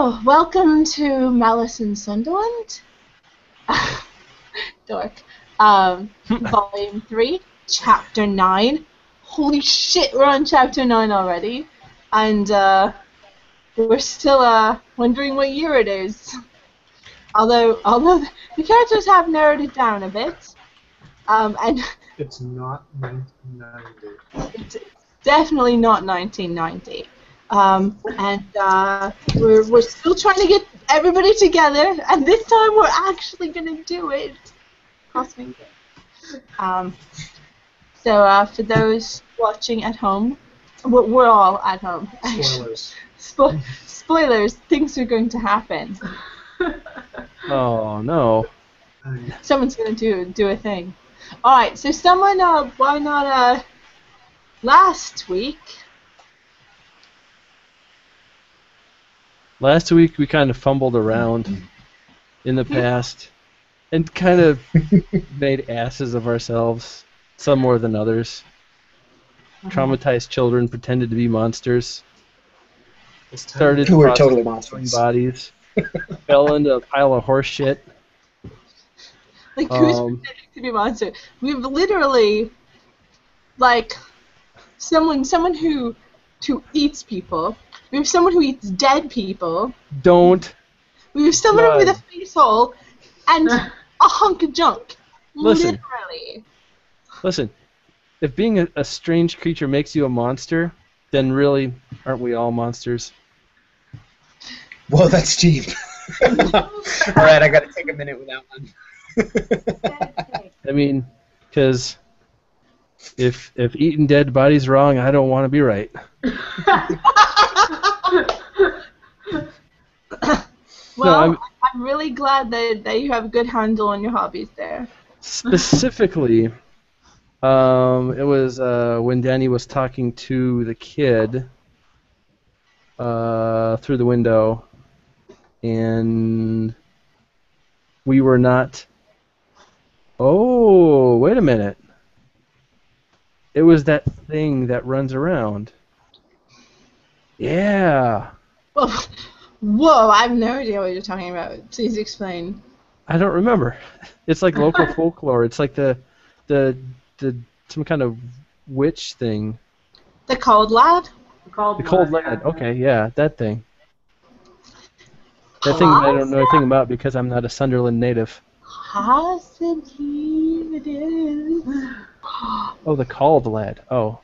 So, welcome to Malice in Sunderland. Dork. Volume 3, Chapter 9. Holy shit, we're on Chapter 9 already. And, we're still, wondering what year it is. Although the characters have narrowed it down a bit. And It's not 1990. it's definitely not 1990. We're still trying to get everybody together, and this time we're actually gonna do it. Cross fingers. So for those watching at home, we're all at home. Spoilers. Spoilers. Things are going to happen. Oh no! Someone's gonna do a thing. All right. So someone, why not last week? Last week we kind of fumbled around in the past and kind of made asses of ourselves, some more than others. Traumatized children pretended to be monsters. Started Who were totally processing monsters. bodies. Fell into a pile of horse shit. Like, who's pretending to be a monster? We've literally, like, someone who eats people. We have someone who eats dead people. Don't. We have someone with a face hole and a hunk of junk. Listen. Literally. Listen, if being a strange creature makes you a monster, then really, aren't we all monsters? Whoa, that's cheap. Alright, I gotta take a minute with that one. I mean, because if eating dead bodies wrong, I don't want to be right. Well, No, I'm really glad that you have a good handle on your hobbies there. Specifically, it was when Danny was talking to the kid through the window, and we were not... Oh, wait a minute. It was that thing that runs around. Yeah. Whoa, I have no idea what you're talking about. Please explain. I don't remember. It's like local folklore. It's like the some kind of witch thing. The cold lad? The cold lad. Okay, yeah, that thing. That thing I don't know anything about because I'm not a Sunderland native. Possibly it is. Oh, the called lad. Oh.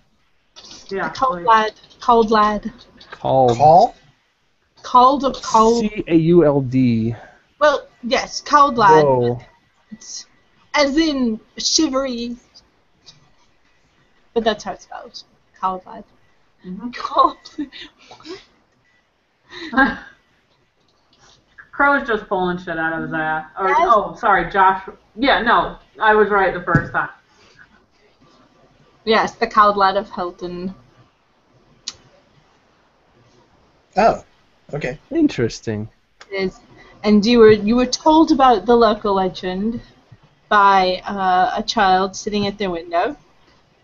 Yeah. The cold lad. Cold lad. Called. Call? Called or cold? C-A-U-L-D. Well, yes, cold lad. Whoa. It's, as in shivery. But that's how it's spelled. Cold lad. Mm-hmm. Cold. Crow's just pulling shit out of his ass. Or, Yes. oh, sorry, Josh. Yeah, no, I was right the first time. Yes, the cold lad of Hilton. Oh, okay. Interesting. It is. And you were told about the local legend by a child sitting at their window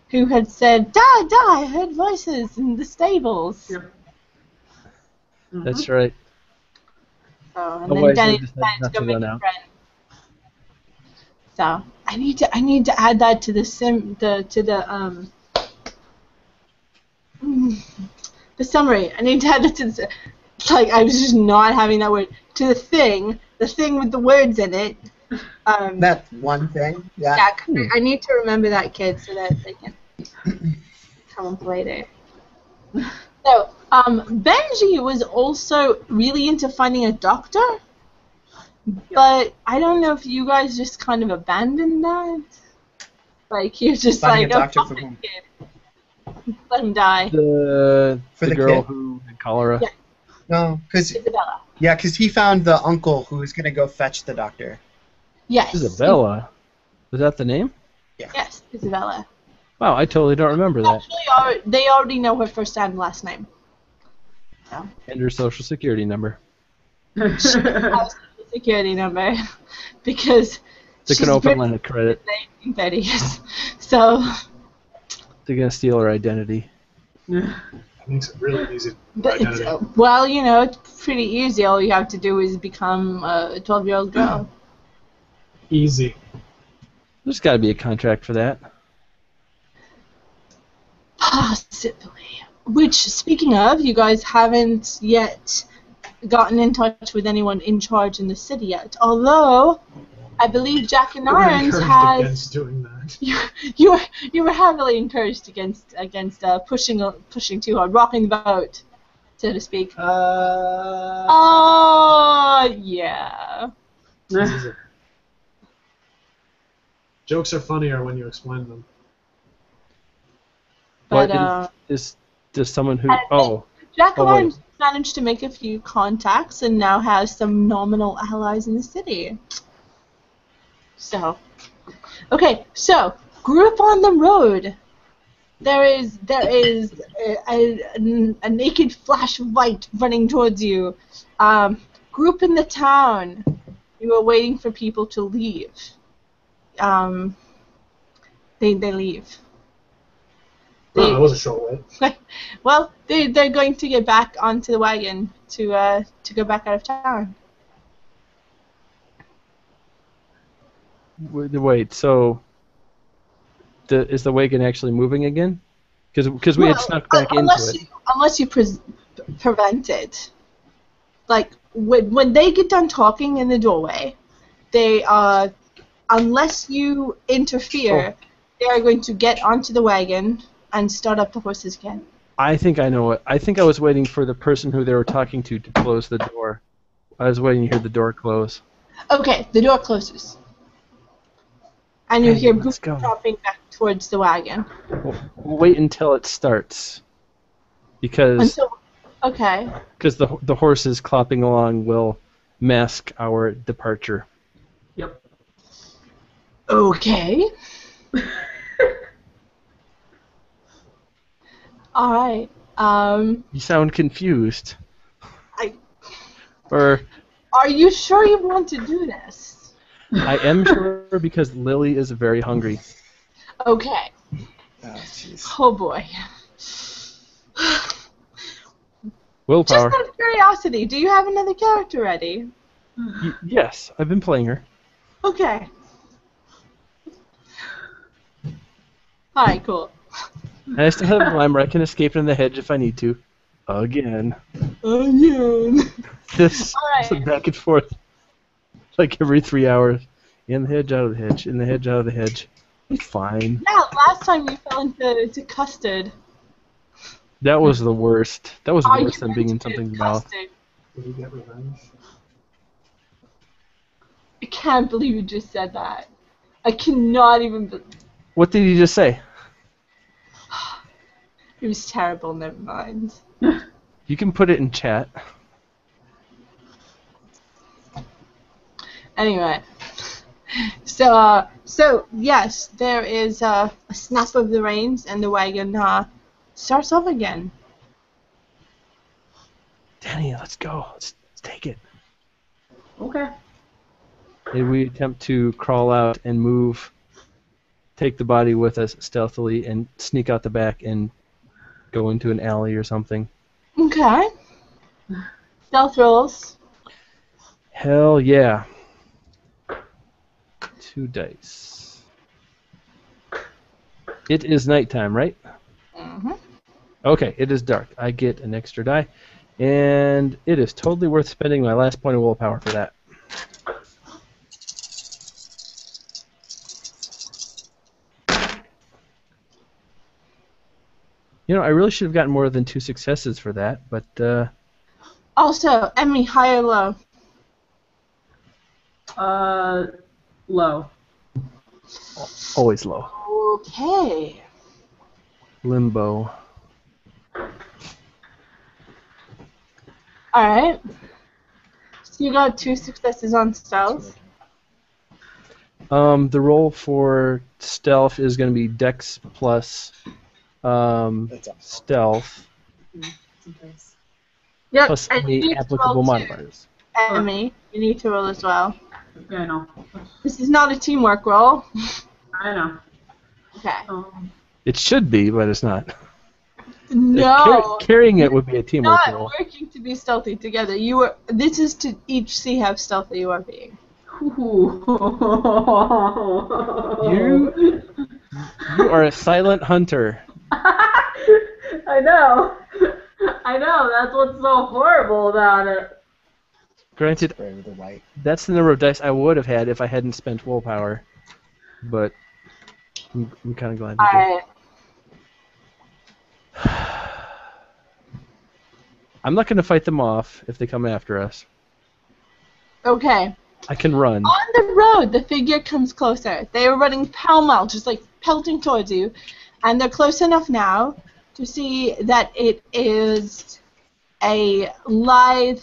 who had said, "Die, die, I heard voices in the stables." Yep. Mm-hmm. That's right. So, and Otherwise, then Danny they just decided had to go nothing make to a know. friend. So I need to add that to the the summary. I need to add it to the, like, I was just not having that word, to the thing with the words in it. That one thing? Yeah. Yeah, I need to remember that, kid, so that they can come up later. So, Benji was also really into finding a doctor, but I don't know if you guys just kind of abandoned that. Like, you're just Finding like, a doctor oh, for whom? kid. Let him die. The the girl kid? who had cholera. Yeah. No, because Isabella. he found the uncle who was gonna go fetch the doctor. Yes. Isabella. Was that the name? Yes, Isabella. Wow, I totally don't remember that. Actually, they already know her first and last name. So. And her social security number. She has a security number because They she's can open British line of credit. in the 1930s. So They're gonna steal her identity. Makes it really easy. But Identity. well, you know, it's pretty easy. All you have to do is become a 12-year-old girl. Easy. There's got to be a contract for that. Possibly. Which, speaking of, you guys haven't yet gotten in touch with anyone in charge in the city yet. Although, I believe Jack and We were Irons encouraged has. against doing that. You were heavily encouraged against pushing too hard, rocking the boat, so to speak. Oh yeah. Jokes are funnier when you explain them. But What is someone who? I Oh, Jack Oh, and wait. Irons managed to make a few contacts and now has some nominal allies in the city. So, okay, so group on the road. There is a naked flash of light running towards you. Group in the town. You are waiting for people to leave. They leave. Well, that was a short wait. Well, they're going to get back onto the wagon to go back out of town. wait. So, is the wagon actually moving again? Because we had Well, snuck back into it. Unless you prevent it. Like when they get done talking in the doorway, they unless you interfere, they are going to get onto the wagon and start up the horses again. I think I know it. I think I was waiting for the person who they were talking to close the door. I was waiting to hear the door close. Okay, the door closes. And you Hey, hear let's boots go. dropping back towards the wagon. We'll wait until it starts, because Okay. the horses clopping along will mask our departure. Yep. Okay. All right. You sound confused. I- Or Are you sure you want to do this? I am sure, because Lily is very hungry. Okay. Oh, jeez. Oh boy. Willpower. Just out of curiosity, do you have another character ready? Yes, I've been playing her. Okay. Alright, cool. And I still have a rhyme where I can escape in the hedge if I need to. Again. Again. This Alright. back and forth. Like every 3 hours. In the hedge, out of the hedge. In the hedge, out of the hedge. It's fine. Yeah, last time you fell into custard. That was the worst. That was Are worse you than being in into something's mouth. custard? Did you get revenge? I can't believe you just said that. I cannot even. What did you just say? It was terrible. Never mind. You can put it in chat. Anyway, so yes, there is a snap of the reins, and the wagon starts off again. Danny, let's go. Let's take it. Okay. And we attempt to crawl out and move, take the body with us stealthily, and sneak out the back and go into an alley or something. Okay. Stealth rolls. Hell yeah. 2 dice. It is nighttime, right? Mm-hmm. Okay, it is dark. I get an extra die, and it is totally worth spending my last point of willpower for that. You know, I really should have gotten more than 2 successes for that, but Also, Emmy, high or low? Low. always low. Okay. Limbo. Alright. So you got 2 successes on stealth. The roll for stealth is going to be Dex plus That's awesome. stealth Yep. plus and you any need to applicable roll too. modifiers. Emmy, you need to roll as well. Yeah, I know. This is not a teamwork roll. I know. Okay. It should be, but it's not. No. Carrying it would be a teamwork Not role. working to be stealthy together. This is to each see how stealthy you are being. You are a silent hunter. I know. That's what's so horrible about it. Granted, Spray with the white. that's the number of dice I would have had if I hadn't spent willpower. But I'm kind of glad I did. Alright. I'm not going to fight them off if they come after us. Okay. I can run. On the road, the figure comes closer. They are running pell-mell, just like pelting towards you. And they're close enough now to see that it is a lithe,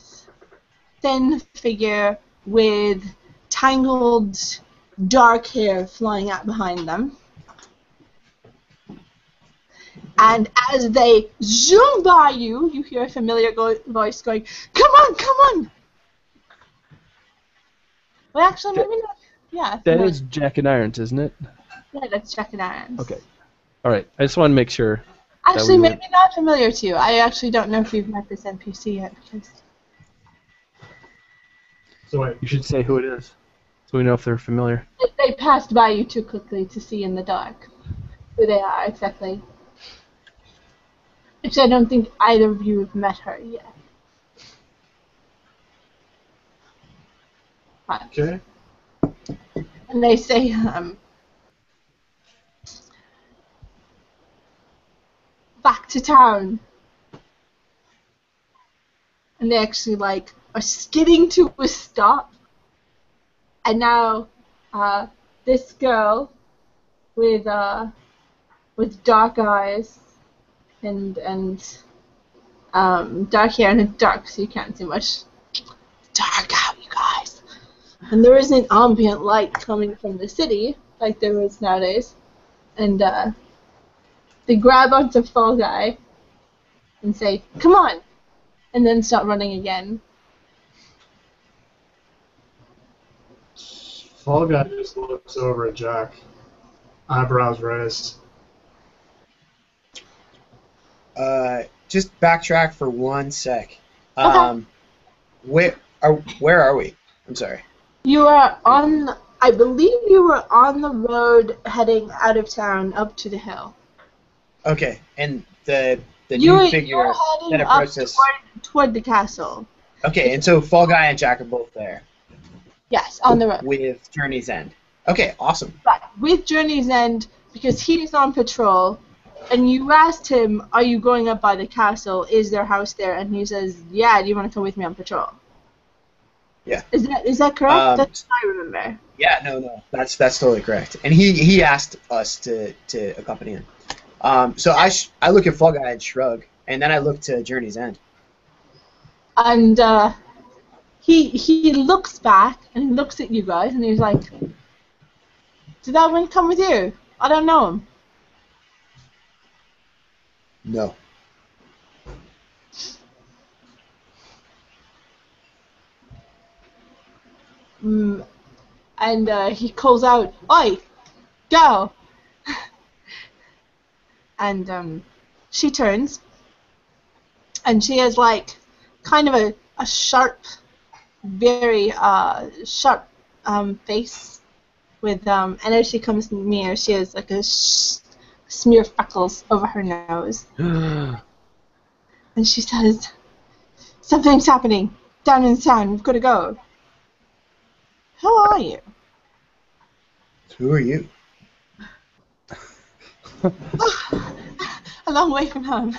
thin figure with tangled, dark hair flying out behind them. And as they zoom by you, you hear a familiar voice going, "Come on, come on!" Well, actually, maybe not. Yeah. That is Jack and Irons, isn't it? Yeah, that's Jack and Irons. Okay. All right. I just want to make sure. Actually, we were- maybe not familiar to you. I actually don't know if you've met this NPC yet. Because So wait, You should say who it is, so we know if they're familiar. they passed by you too quickly to see in the dark who they are exactly. Which I don't think either of you have met her yet. But, okay. and they say, back to town. And they actually, like, are skidding to a stop. And now, this girl with dark eyes and dark hair, and it's dark so you can't see much. It's dark out, you guys. And there isn't ambient light coming from the city like there is nowadays. And they grab onto Fall Guy and say, "Come on!" and then start running again. Fall Guy just looks over at Jack, eyebrows raised. Just backtrack for 1 sec. Okay. Where are we? I'm sorry. You are on, I believe you were on the road heading out of town up to the hill. Okay, and the You're new figure heading that up approached us. toward the castle. Okay, and so Fall Guy and Jack are both there Yes, on the road. with Journey's End. Okay, awesome. Right, with Journey's End, because he's on patrol, and you asked him, "Are you going up by the castle? Is there a house there?" And he says, "Yeah, do you want to come with me on patrol?" Yeah. Is that correct? That's what I remember. Yeah, no, that's totally correct. And he asked us to accompany him. So I look at Fall Guy and shrug, and then I look to Journey's End. And he looks back and he looks at you guys and he's like, "Did that one come with you? I don't know him." No. And he calls out, "Oi, go!" And she turns, and she has like kind of a sharp, very sharp face with and as she comes near, she has like a smear of freckles over her nose, and she says, "Something's happening down in town. We've got to go." "Who are you?" Who are you? "A long way from home."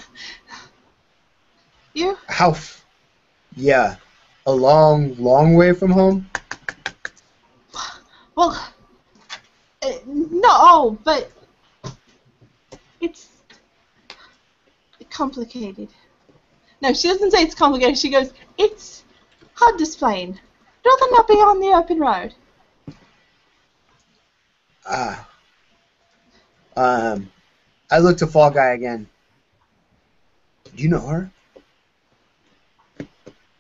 "You?" Yeah, a long way from home. "Well, no, but it's complicated." No, she doesn't say it's complicated. She goes, "It's hard to explain. I'd rather not be on the open road." I look to Fall Guy again. Do you know her?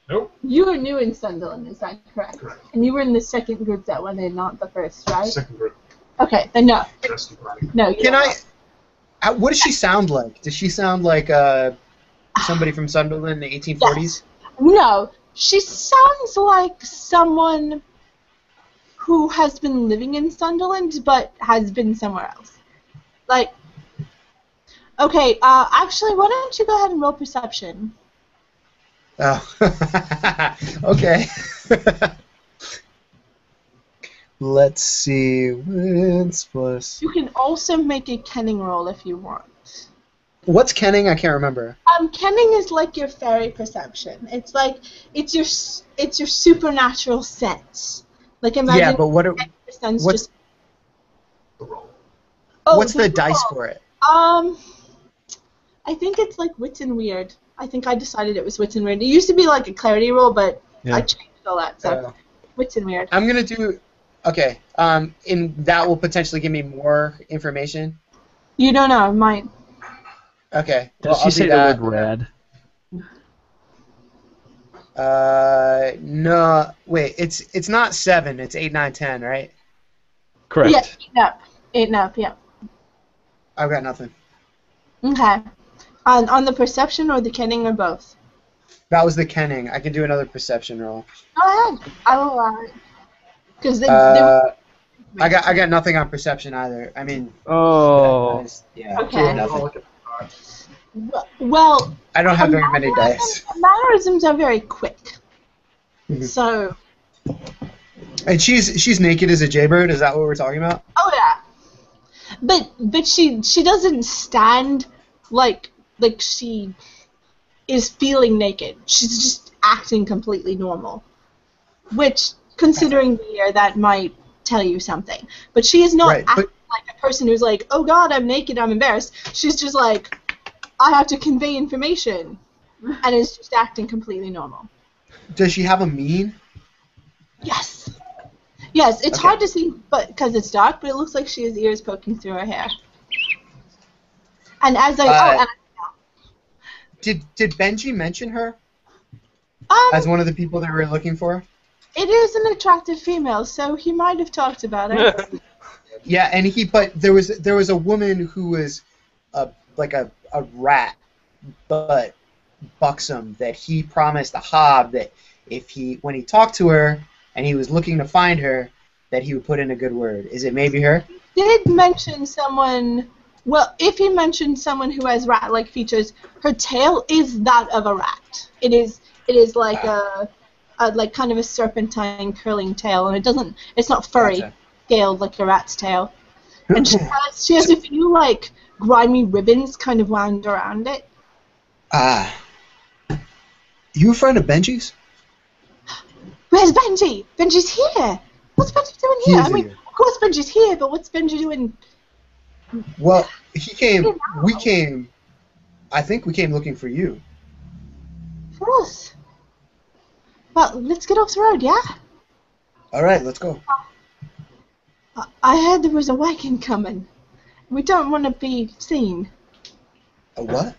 Nope. You were new in Sunderland, is that correct? Correct. And you were in the second group that went in, not the first, right? Second group. Okay, then no. Rescue party. No, you Can don't I? know. What does she sound like? Does she sound like somebody from Sunderland in the 1840s? Yes. No, she sounds like someone who has been living in Sunderland but has been somewhere else. Like, okay, actually, why don't you go ahead and roll perception? Oh, okay. Let's see. Wins plus. You can also make a kenning roll if you want. What's kenning? I can't remember. Kenning is like your fairy perception. It's like it's your supernatural sense. Like imagine. Yeah, but sense what's just. Roll. Oh, what's the dice for it? I think it's like Wits and Weird. I think I decided it was Wits and Weird. It used to be like a clarity roll, but I changed all that. So Wits and Weird. I'm gonna do. Okay. And that will potentially give me more information. You don't know, mine. Okay. Does Well, she I'll say do the that. word rad? No. Wait. It's not 7. It's 8, 9, 10, right? Correct. Yeah, 8 and up, yeah. I've got nothing. Okay. On the perception or the kenning or both? That was the kenning. I can do another perception roll. Go ahead. I will allow it. Because I got nothing on perception either. I mean. Oh. Yeah. Okay. Nothing. Well, I don't have very many dice. mannerisms are very quick. Mhm. So. And she's naked as a jaybird. Is that what we're talking about? Oh yeah. But she doesn't stand like she is feeling naked. She's just acting completely normal. Which, considering the year, that might tell you something. But she is not acting like a person who's like, oh God, I'm naked, I'm embarrassed. She's just like, I have to convey information, and is just acting completely normal. Does she have a mien? Yes. Yes, it's hard to see, but because it's dark, but it looks like she has ears poking through her hair. And as Did Benji mention her as one of the people that we were looking for? It is an attractive female, so he might have talked about it. Yeah, and but there was a woman who was like a rat, but buxom, that he promised a hob that when he talked to her and he was looking to find her, that he would put in a good word. Is it maybe her? Did mention someone. Well, if he mentioned someone who has rat-like features, her tail is that of a rat. It is like a like kind of a serpentine curling tail, and it's not furry, scaled like a rat's tail. And she has a few like grimy ribbons kind of wound around it. You a friend of Benji's? Where's Benji? Benji's here. What's Benji doing here? I mean, of course Benji's here, but what's Benji doing? Well, he came. We came. I think we came looking for you. For us. Well, let's get off the road, yeah? All right, let's go. I heard there was a wagon coming. We don't want to be seen. A what?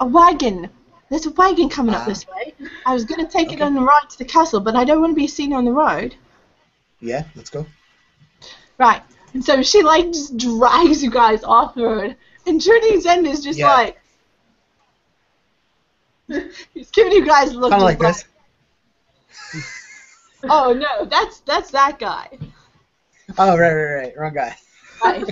A wagon. There's a wagon coming up this way. I was going to take it on the ride to the castle, but I don't want to be seen on the road. Yeah, let's go. Right. And so she, like, just drags you guys off the road. And Journey's End is just like... He's giving you guys a look. Kind of like this. Oh, no, that's that guy. Oh, right. Wrong guy. Right.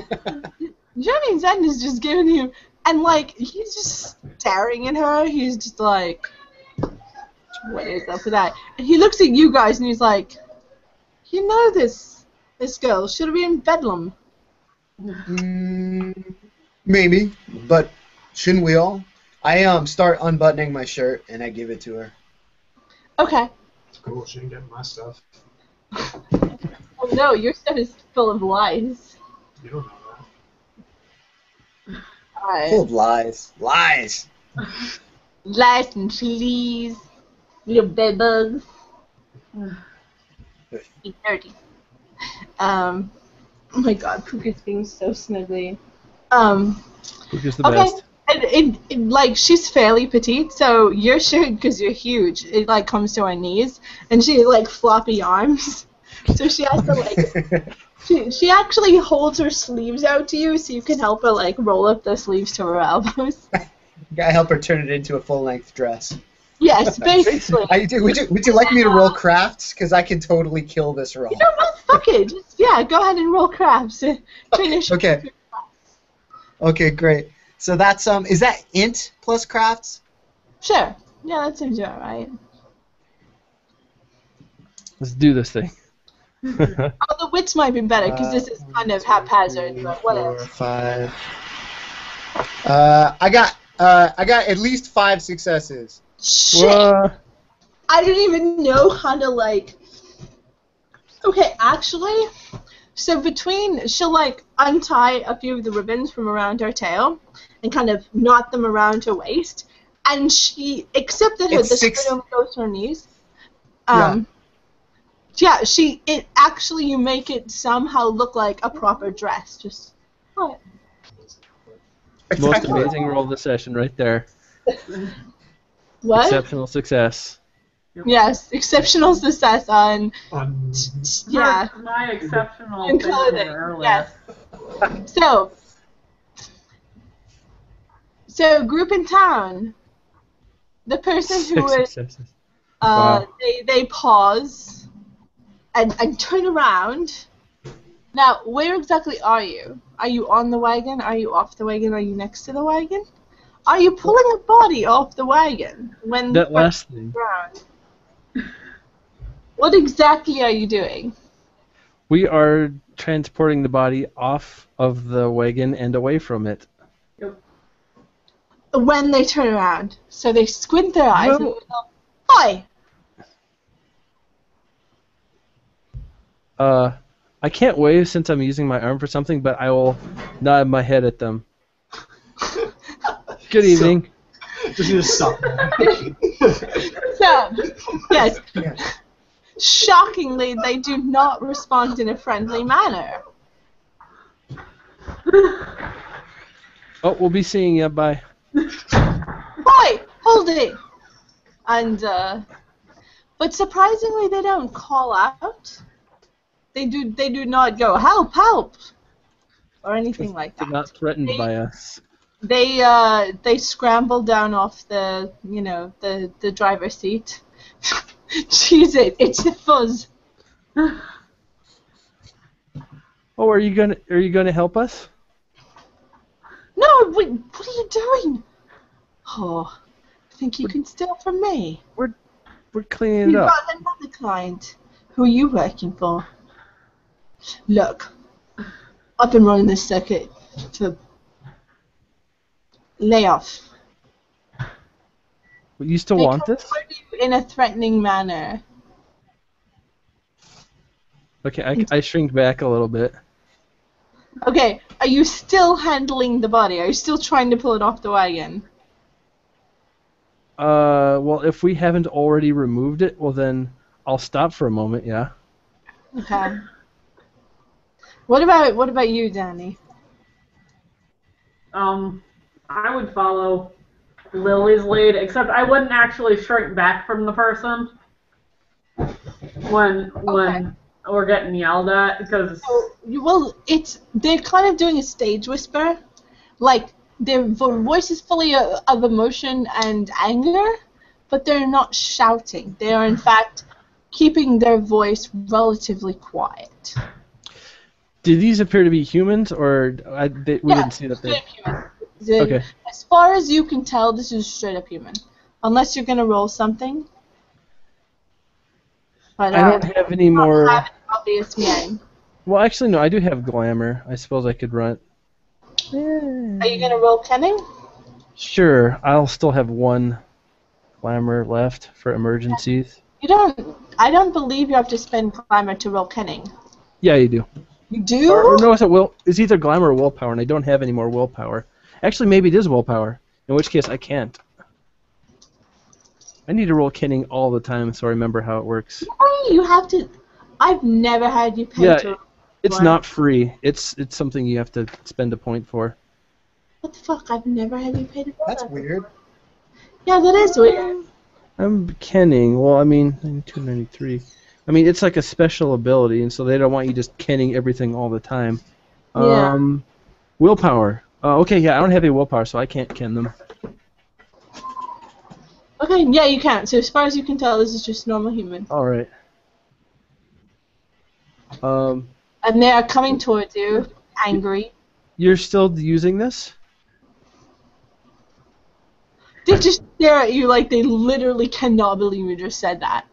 Journey's End is just giving you... And, like, he's just staring at her. He's just like... What is up with that? And he looks at you guys and he's like... You know this girl. Should be in Bedlam. Maybe, but shouldn't we all? I start unbuttoning my shirt and I give it to her. Okay. It's cool. She didn't get my stuff. Oh no, your stuff is full of lies. You don't know that. Alright. Full of lies. Lies. Lies and cheese. Little bed bugs. Be dirty. Oh my god, Puka's being so snuggly. Puka's the best. And like, she's fairly petite, so your shirt, because you're huge, it like comes to her knees, and she has like floppy arms. So she has to like. She actually holds her sleeves out to you, so you can help her like roll up the sleeves to her elbows. Gotta help her turn it into a full-length dress. Yes, basically. Would you like me to roll crafts? Because I can totally kill this roll. You know what? Fuck it. Just, yeah, go ahead and roll crafts. Finish. Okay. Okay, great. So that's is that int plus crafts? Sure. Yeah, that seems about right. Let's do this thing. Oh, the wits might be better because this is kind of haphazard, but whatever. 5. I got at least 5 successes. Shit! I didn't even know how to like. Okay, actually, so she'll like untie a few of the ribbons from around her tail and kind of knot them around her waist, and except that the skirt only goes to her knees. Yeah, you make it somehow look like a proper dress. Just what? Most amazing roll of the session right there. What? Exceptional success. Yes, exceptional success on. Yeah. My exceptional In thing clothing. earlier. Yes. So group in town. The person who 6 is successes. Wow. they pause and turn around. Now, where exactly are you? Are you on the wagon? Are you off the wagon? Are you next to the wagon? Are you pulling a body off the wagon when That last thing. around? What exactly are you doing? We are transporting the body off of the wagon and away from it. When they turn around, so they squint their eyes and go, "Hi." I can't wave since I'm using my arm for something, but I will nod my head at them. Good evening. Just need to stop. So, yes. Shockingly, they do not respond in a friendly manner. Oh, we'll be seeing you. Bye. Hi, hold it. And but surprisingly, they don't call out. They do not go help, help, or anything like They're that. not threatened by us. They scramble down off the the driver's seat. Jeez, it's a fuzz. Oh, are you gonna help us? No, wait, what are you doing? Oh, I think you can steal from me. We're cleaning it You've up. got another client. Who are you working for? Look, I've been running this circuit for layoff. You still They want this? confront you in a threatening manner. Okay, I shrink back a little bit. Okay, are you still handling the body? Are you still trying to pull it off the wagon? Well, if we haven't already removed it, well then I'll stop for a moment. Yeah. Okay. What about you, Danny? I would follow Lily's lead, except I wouldn't actually shrink back from the person when we're getting yelled at, because they're kind of doing a stage whisper, like their voice is fully of emotion and anger, but they're not shouting. They are in fact keeping their voice relatively quiet. Do these appear to be humans, or we didn't see that they? Okay. As far as you can tell, this is straight up human, unless you're gonna roll something. But I don't have any more. Have an obvious name. Well, actually, no. I do have glamour. I suppose I could run. Are you gonna roll kenning? Sure. I'll still have 1 glamour left for emergencies. I don't believe you have to spend glamour to roll kenning. Yeah, you do. You do? Or no, it's either glamour or willpower, and I don't have any more willpower. Actually, maybe it is willpower, in which case I can't. I need to roll kenning all the time so I remember how it works. Why you have to? I've never had you pay to. It's not free. It's something you have to spend a point for. What the fuck? I've never had you pay to roll. That's weird. Yeah, that is weird. I'm kenning. Well, I mean, 92, 93. I mean, it's like a special ability, and so they don't want you just kenning everything all the time. Yeah. Willpower. Okay, yeah, I don't have any willpower, so I can't ken them. Okay, yeah, you can. So as far as you can tell, this is just normal human. All right. And they are coming towards you, angry. You're still using this? They just stare at you like they literally cannot believe you just said that.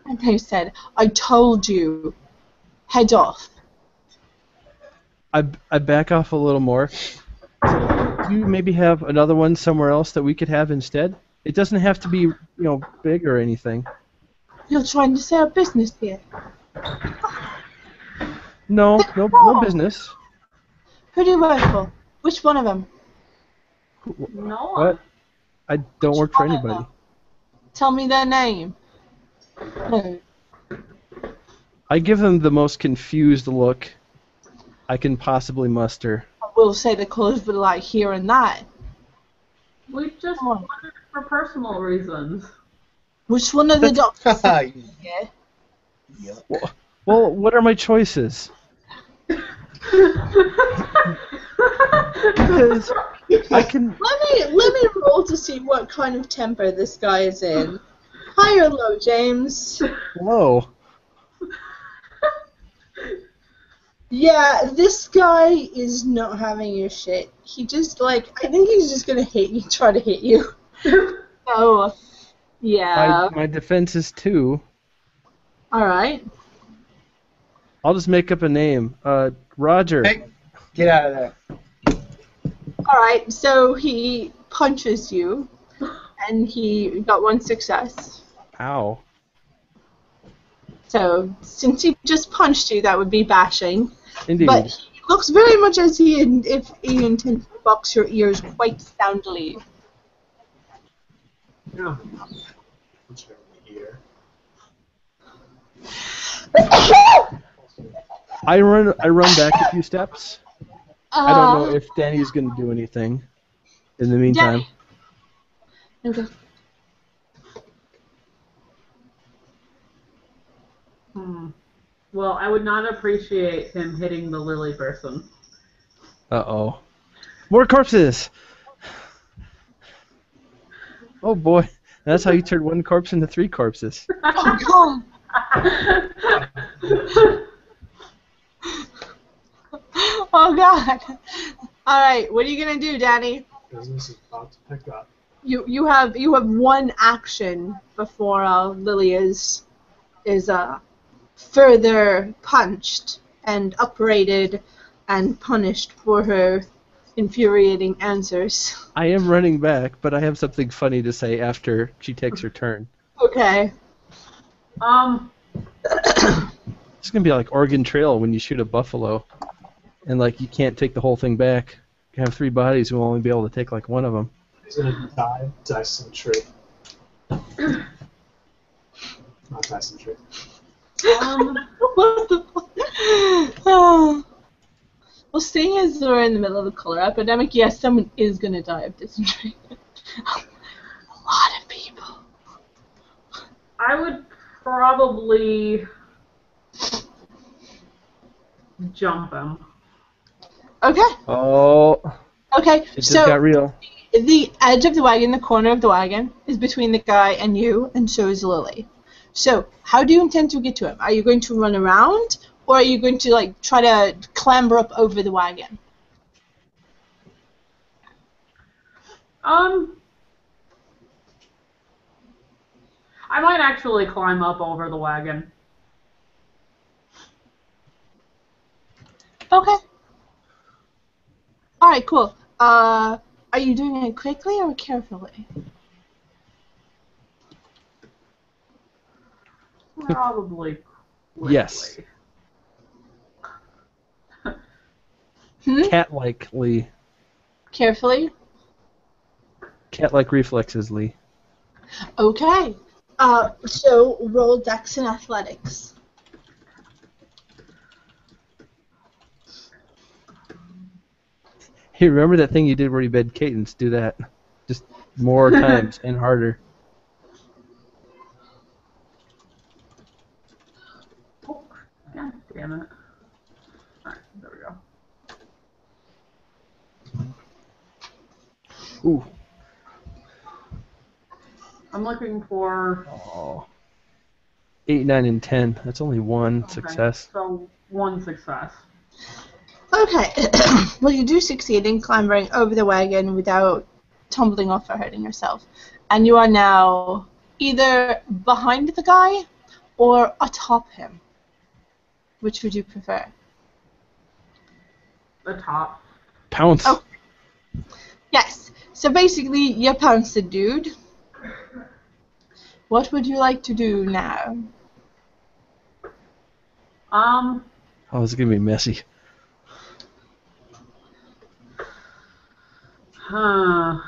And they said, I told you. Head off. I back off a little more. So, do you maybe have another one somewhere else that we could have instead? It doesn't have to be, big or anything. You're trying to set up business here. No business. Who do you work for? Which one of them? No. What? I don't work for anybody. Tell me their name. No. I give them the most confused look I can possibly muster. I will say the colours were like here and that. We just wanted it for personal reasons. Which one of the doctors? Yeah. Yuck. Well, what are my choices? Because I can. Let me roll to see what kind of temper this guy is in. High or low, James? Whoa. Yeah, this guy is not having your shit. He just I think he's just gonna try to hit you. Oh, yeah. My defense is 2. All right. I'll just make up a name. Roger. Hey, get out of there. All right. So he punches you, and he got 1 success. Ow. So since he just punched you, that would be bashing. Indeed. But he looks very much as if he intends to box your ears quite soundly. Yeah. Punch him in the ear. I run back a few steps. I don't know if Danny's gonna do anything in the meantime. Okay. Well, I would not appreciate him hitting the lily person. Uh-oh. More corpses! Oh boy. That's how you turn 1 corpse into 3 corpses. Oh, God. Oh, God. All right, what are you going to do, Danny? Business is about to pick up. You have 1 action before Lily is further punched and upbraided and punished for her infuriating answers. I am running back, but I have something funny to say after she takes her turn. Okay. It's gonna be like Oregon Trail when you shoot a buffalo, and you can't take the whole thing back. You have 3 bodies, we'll only be able to take 1 of them. He's gonna die dysentery. Not dysentery. What the fuck? Oh. Well, seeing as we're in the middle of a cholera epidemic, yes, someone is going to die of dysentery. A lot of people. I would probably jump him. Okay. Oh, Okay, it just got real. the edge of the wagon, the corner of the wagon, is between the guy and you, and so is Lily. So, how do you intend to get to him? Are you going to run around, or are you going to try to clamber up over the wagon? I might actually climb up over the wagon. Okay. All right, cool. Are you doing it quickly or carefully? Probably quickly. Yes. Cat-like-ly. Carefully? Cat-like reflexes, Lee. Okay. So roll Dex and Athletics. Hey, remember that thing you did where you bed Cadence? Do that. Just more times and harder. damn it. Alright, there we go. Ooh. I'm looking for... Oh. 8, 9, and 10. That's only one Okay, success. so 1 success. Okay. Well, you do succeed in clambering over the wagon without tumbling off or hurting yourself. And you are now either behind the guy or atop him. Which would you prefer? The top. Pounce. Oh. Yes. So basically, you pounced the dude. What would you like to do now? Oh, it's gonna be messy. Huh.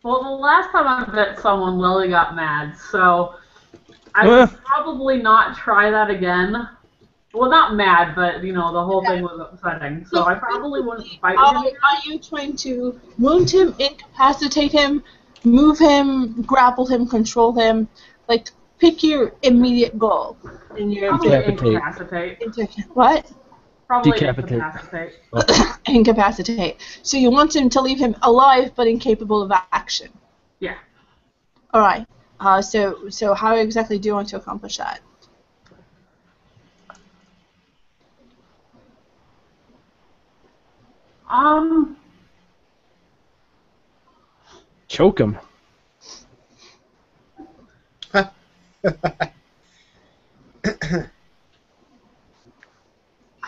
Well, the last time I bit someone, Lily got mad, so I would probably not try that again. Well, not mad, but, you know, the whole thing was upsetting, so I probably wouldn't fight him again. Are you trying to wound him, incapacitate him, move him, grapple him, control him? Like, pick your immediate goal. In your Probably Decapitate. incapacitate. What? Probably Decapitate. incapacitate. Incapacitate. So you want him to leave him alive but incapable of action. Yeah. All right. So how exactly do you want to accomplish that? Choke him.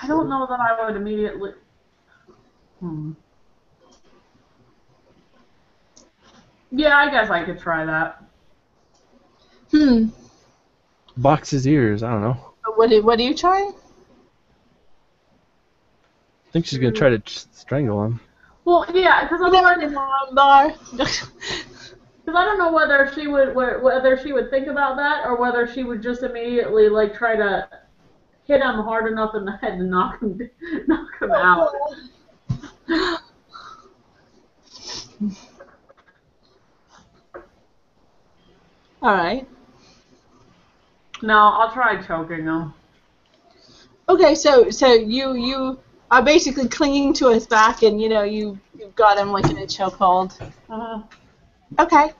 I don't know that I would immediately... Yeah, I guess I could try that. Box his ears. I don't know. What are you trying? I think she's gonna try to strangle him. Well, yeah, because otherwise... Bar. Because I don't know whether she would think about that or whether she would just immediately like try to hit him hard enough in the head to knock him out. All right. No, I'll try choking him. Okay, so you are basically clinging to his back, and you've got him like in a chokehold. Okay.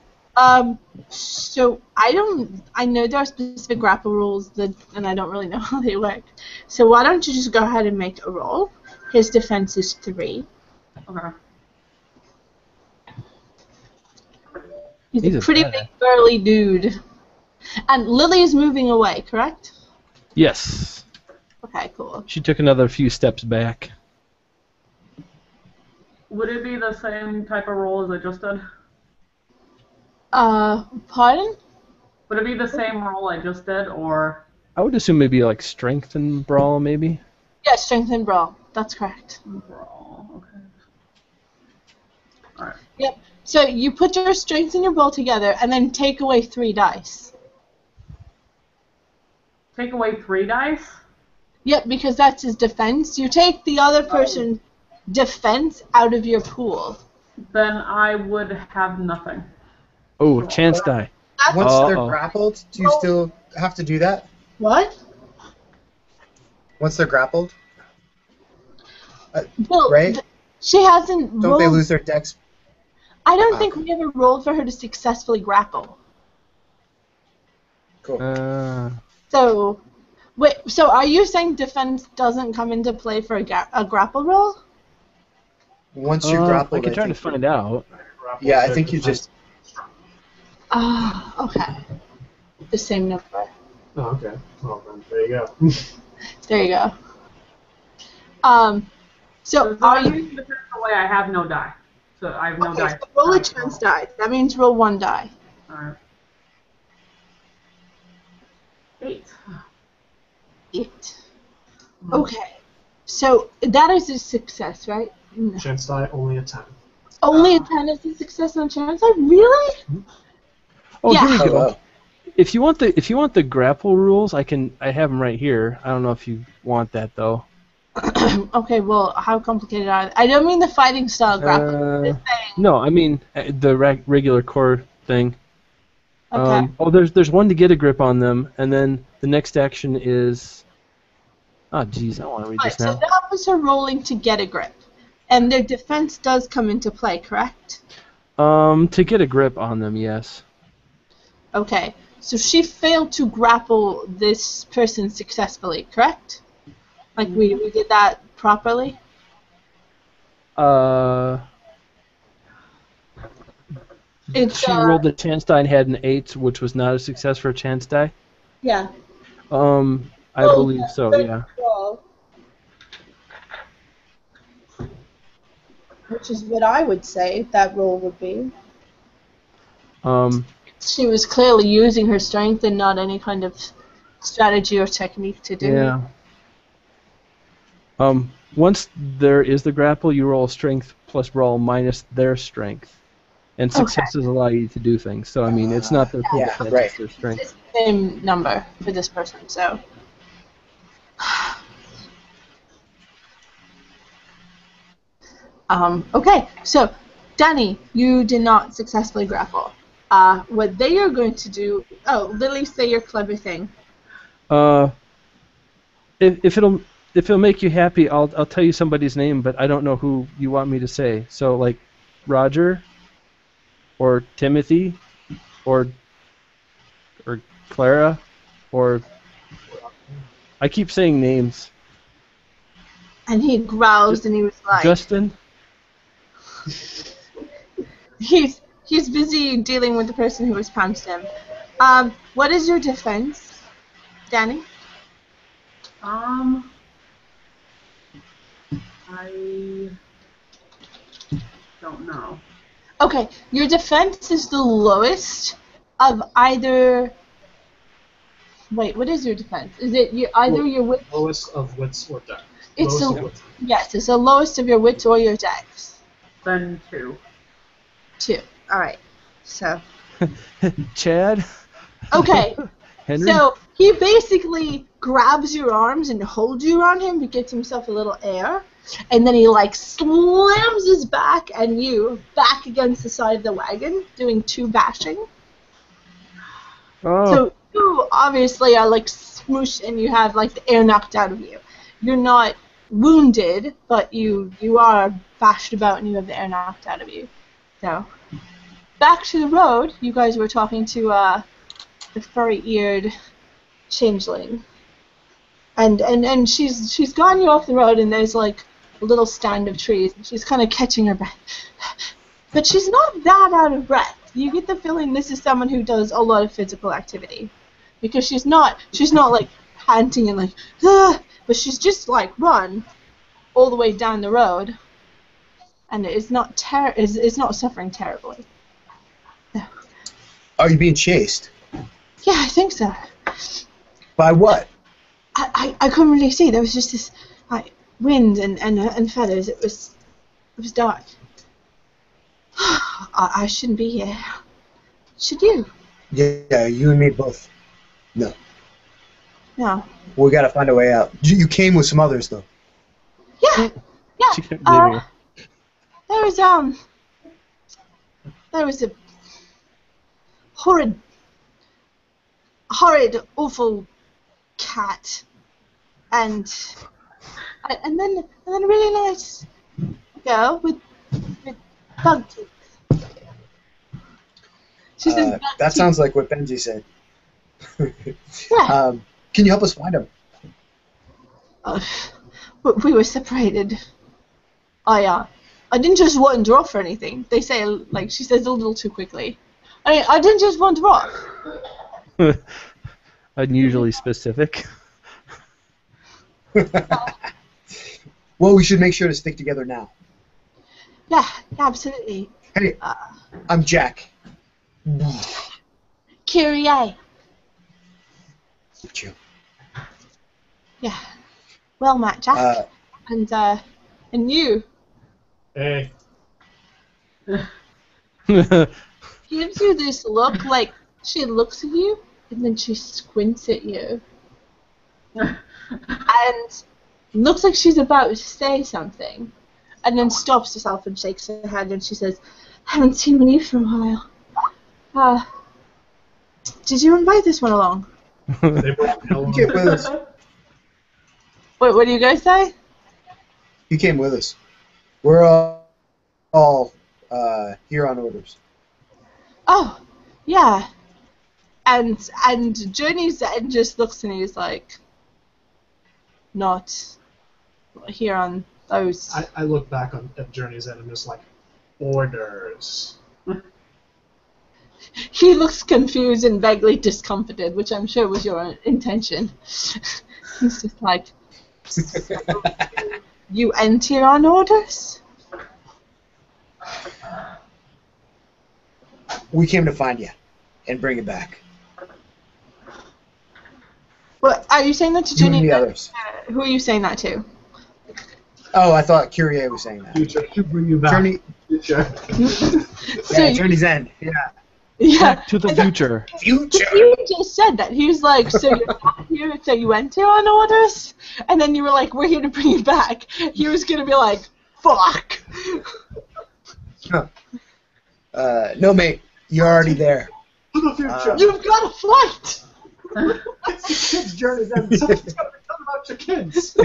So I know there are specific grapple rules and I don't really know how they work. So why don't you just go ahead and make a roll? His defense is 3. Okay. He's a pretty big burly dude. And Lily is moving away, correct? Yes. Okay, cool. She took another few steps back. Would it be the same type of roll as I just did? Pardon? Would it be the same roll I just did, or? I would assume maybe like strength and brawl, maybe. Yeah, strength and brawl. That's correct. Brawl, okay. Alright. Yep. So you put your strength and your brawl together, and then take away 3 dice. Take away 3 dice? Yep, because that's his defense. You take the other person's defense out of your pool. Then I would have nothing. Oh, chance die. Once they're grappled, do you still have to do that? What? Once they're grappled? Well, right? She hasn't Don't rolled... they lose their dex? I don't think we ever rolled for her to successfully grapple. Cool. So, wait. So, are you saying defense doesn't come into play for a grapple roll? Once you're grappled, I can try to find out. Yeah, I think you just... Okay. The same number. Oh, okay. Well, then, there you go. There you go. So, are you... The way I have no die. So I have no die. So roll a chance die. That means roll 1 die. Alright. 8. 8. Okay. So, that is a success, right? No. Chance die, only a 10. Only a 10 is a success on chance die? Really? Oh, Yeah. here we go. Hello. If you want the grapple rules, I have them right here. I don't know if you want that though. Okay, well, how complicated are they? I don't mean the fighting style grappling. I'm just saying. No, I mean the regular core thing. Okay. There's one to get a grip on them, and then the next action is. Oh, geez, I want to read Right, this so now. that was her rolling to get a grip. And their defense does come into play, correct? To get a grip on them, yes. Okay. So she failed to grapple this person successfully, correct? Like we did that properly? It's She rolled a chance die and had an 8, which was not a success for a chance die. yeah. I believe so, yeah. Which is what I would say that roll would be. She was clearly using her strength and not any kind of strategy or technique to do it. Yeah. Once there is the grapple, you roll strength plus brawl minus their strength. And successes allow you to do things. So, I mean, it's not their full defense, it's their strength. It's the same number for this person, so. Okay, so, Danny, you did not successfully grapple. What they are going to do... Oh, Lily, say your clever thing. If it'll make you happy, I'll tell you somebody's name, but I don't know who you want me to say. So, like, Roger, or Timothy, or Clara, or... I keep saying names. And he growls and he was like... Justin? He's busy dealing with the person who has punched him. What is your defense, Danny? I don't know. Okay, your defense is the lowest of either... Wait, what is your defense? Is it either your wit... Lowest of wits or dex. It's Lowest the... of wits. Yes, it's the lowest of your wits or your dex. Then 2. 2. Alright, so... Chad? Okay, Henry? so he basically grabs your arms and holds you around him to get himself a little air, and then he like slams his back and you back against the side of the wagon, doing 2 bashing. Oh. So you obviously are like smooshed and you have like the air knocked out of you. You're not wounded, but you are bashed about and you have the air knocked out of you. So back to the road, you guys were talking to the furry-eared changeling. And she's gone you off the road and there's like a little stand of trees and she's kind of catching her breath. But she's not that out of breath. You get the feeling this is someone who does a lot of physical activity. Because she's not like panting and like, ah, but she's just like run all the way down the road and is not suffering terribly. So. Are you being chased? Yeah, I think so. By what? I couldn't really see. There was just this like wind and feathers. It was dark. I shouldn't be here. Should you? Yeah, you and me both. No. No. We gotta find a way out. You came with some others though. Yeah. She kept blaming her. There was a horrid, awful cat, and then a really nice girl with bug teeth. She says bug that teeth. sounds like what Benji said. Yeah. Can you help us find him? We were separated. I didn't just wander off or anything. They say, like, she says a little too quickly. I didn't just wander off. Unusually specific. Well, we should make sure to stick together now. Yeah, absolutely. Hey, I'm Jack. Kyrie. Thank you. Yeah. Well, Matt, Jack. And you. Hey. Gives you this look like she looks at you and then she squints at you. And looks like she's about to say something, and then stops herself and shakes her head, and she says, "Haven't seen you for a while. Did you invite this one along?" They brought me along. You came with us. Wait, what do you guys say? You came with us. We're all here on orders. Oh, yeah. And Journey's End just looks and he's like, not here on those. I look back at Journey's End and I'm just like, orders. He looks confused and vaguely discomforted, which I'm sure was your intention. He's just like, you enter on orders? We came to find you and bring it back. Well, are you saying that to You and Journey? the others. Who are you saying that to? Oh, I thought Kyrie was saying that. Future, to bring you back. Journey, Future. So yeah, Journey's End. Yeah. yeah. Back to the future. Future. He just said that. He was like, so you're not here, so you enter on orders? And then you were like, we're here to bring you back. He was going to be like, fuck. Huh. No, mate. You're already there. To the future. You've got a flight. It's your kids' Journey's End. Something's got to be done about your kids.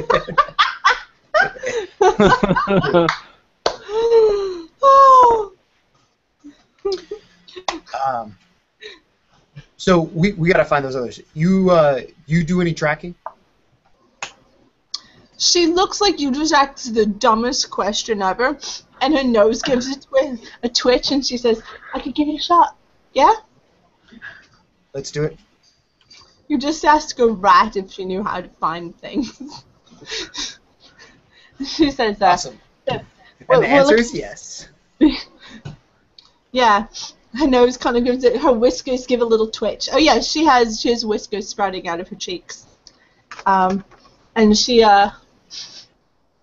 Oh. So we gotta find those others. You do any tracking? She looks like you just asked the dumbest question ever, and her nose gives a twitch, and she says, I could give it a shot. Yeah? Let's do it. You just asked a rat if she knew how to find things. She says that. Awesome. Yeah. And the answer look- is yes. Yeah. Her nose kind of gives it, her whiskers give a little twitch. Oh yeah, she has whiskers sprouting out of her cheeks. And she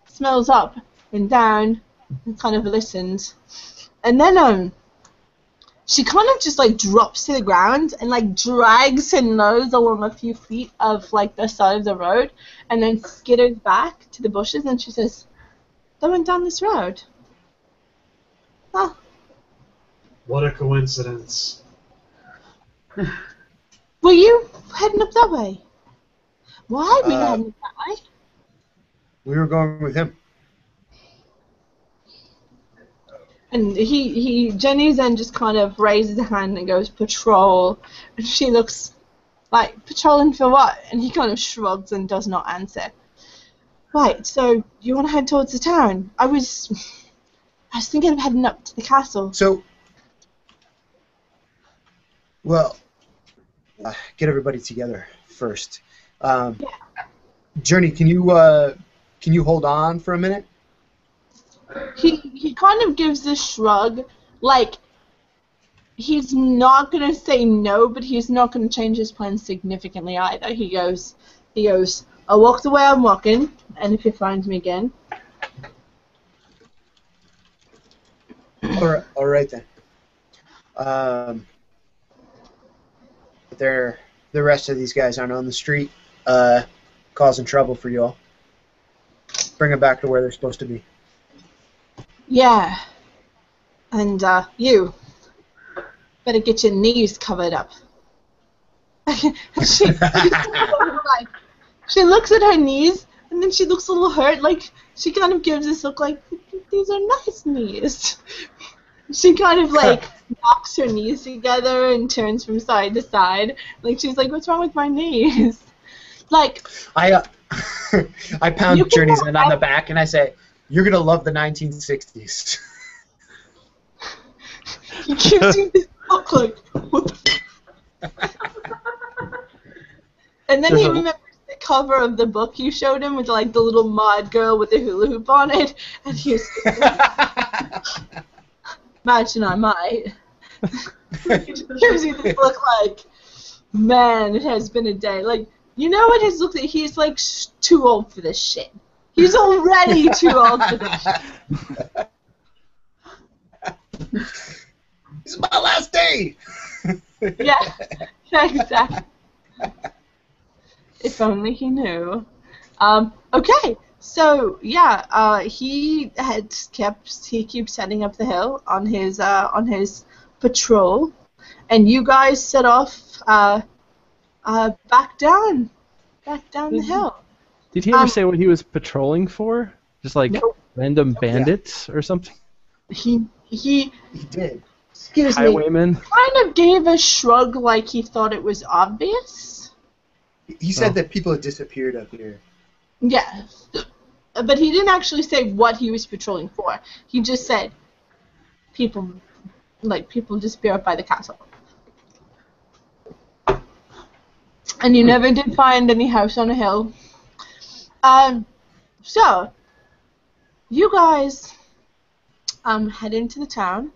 smells up and down and kind of listens. And then she kind of just like drops to the ground and like drags her nose along a few feet of like the side of the road and then skitters back to the bushes and she says, "They went down this road." Huh. What a coincidence. Were you heading up that way? Why were you Uh, heading up that way? We were going with him. And Jenny's then just kind of raises a hand and goes, "Patrol." And she looks like, "Patrolling for what?" And he kind of shrugs and does not answer. Right, so you want to head towards the town? I was thinking of heading up to the castle. So, well, get everybody together first. Journey, can you hold on for a minute? He kind of gives this shrug, like he's not gonna say no, but he's not gonna change his plans significantly either. He goes, "I'll walk the way I'm walking, and if you find me again." All right then. The rest of these guys aren't on the street, causing trouble for you all. Bring them back to where they're supposed to be. Yeah. And you better get your knees covered up. she looks at her knees and then she looks a little hurt, like she kind of gives this look like, these are nice knees. She kind of like knocks her knees together and turns from side to side. Like she's like, "What's wrong with my knees?" Like I pound You can Journey's walk end on the out- back and I say, "You're gonna love the 1960s." he gives you this look like, "What the And then he There's a- remembers the cover of the book you showed him with like the little mod girl with the hula hoop on it, and he was imagine I might. It gives you this look like, man, it has been a day. Like, you know what his look like? He's like too old for this shit. He's already too old for this shit. This is my last day. Yeah, exactly. If only he knew. Okay, So yeah, he keeps heading up the hill on his patrol, and you guys set off back down the hill. Did he ever say what he was patrolling for? Just like Nope. random bandits or something? He He did. excuse me, Highwaymen? kind of gave a shrug like he thought it was obvious. He said Oh. that people had disappeared up here. Yeah. But he didn't actually say what he was patrolling for. He just said people disappear up by the castle. And you never did find any house on a hill. So you guys head into the town.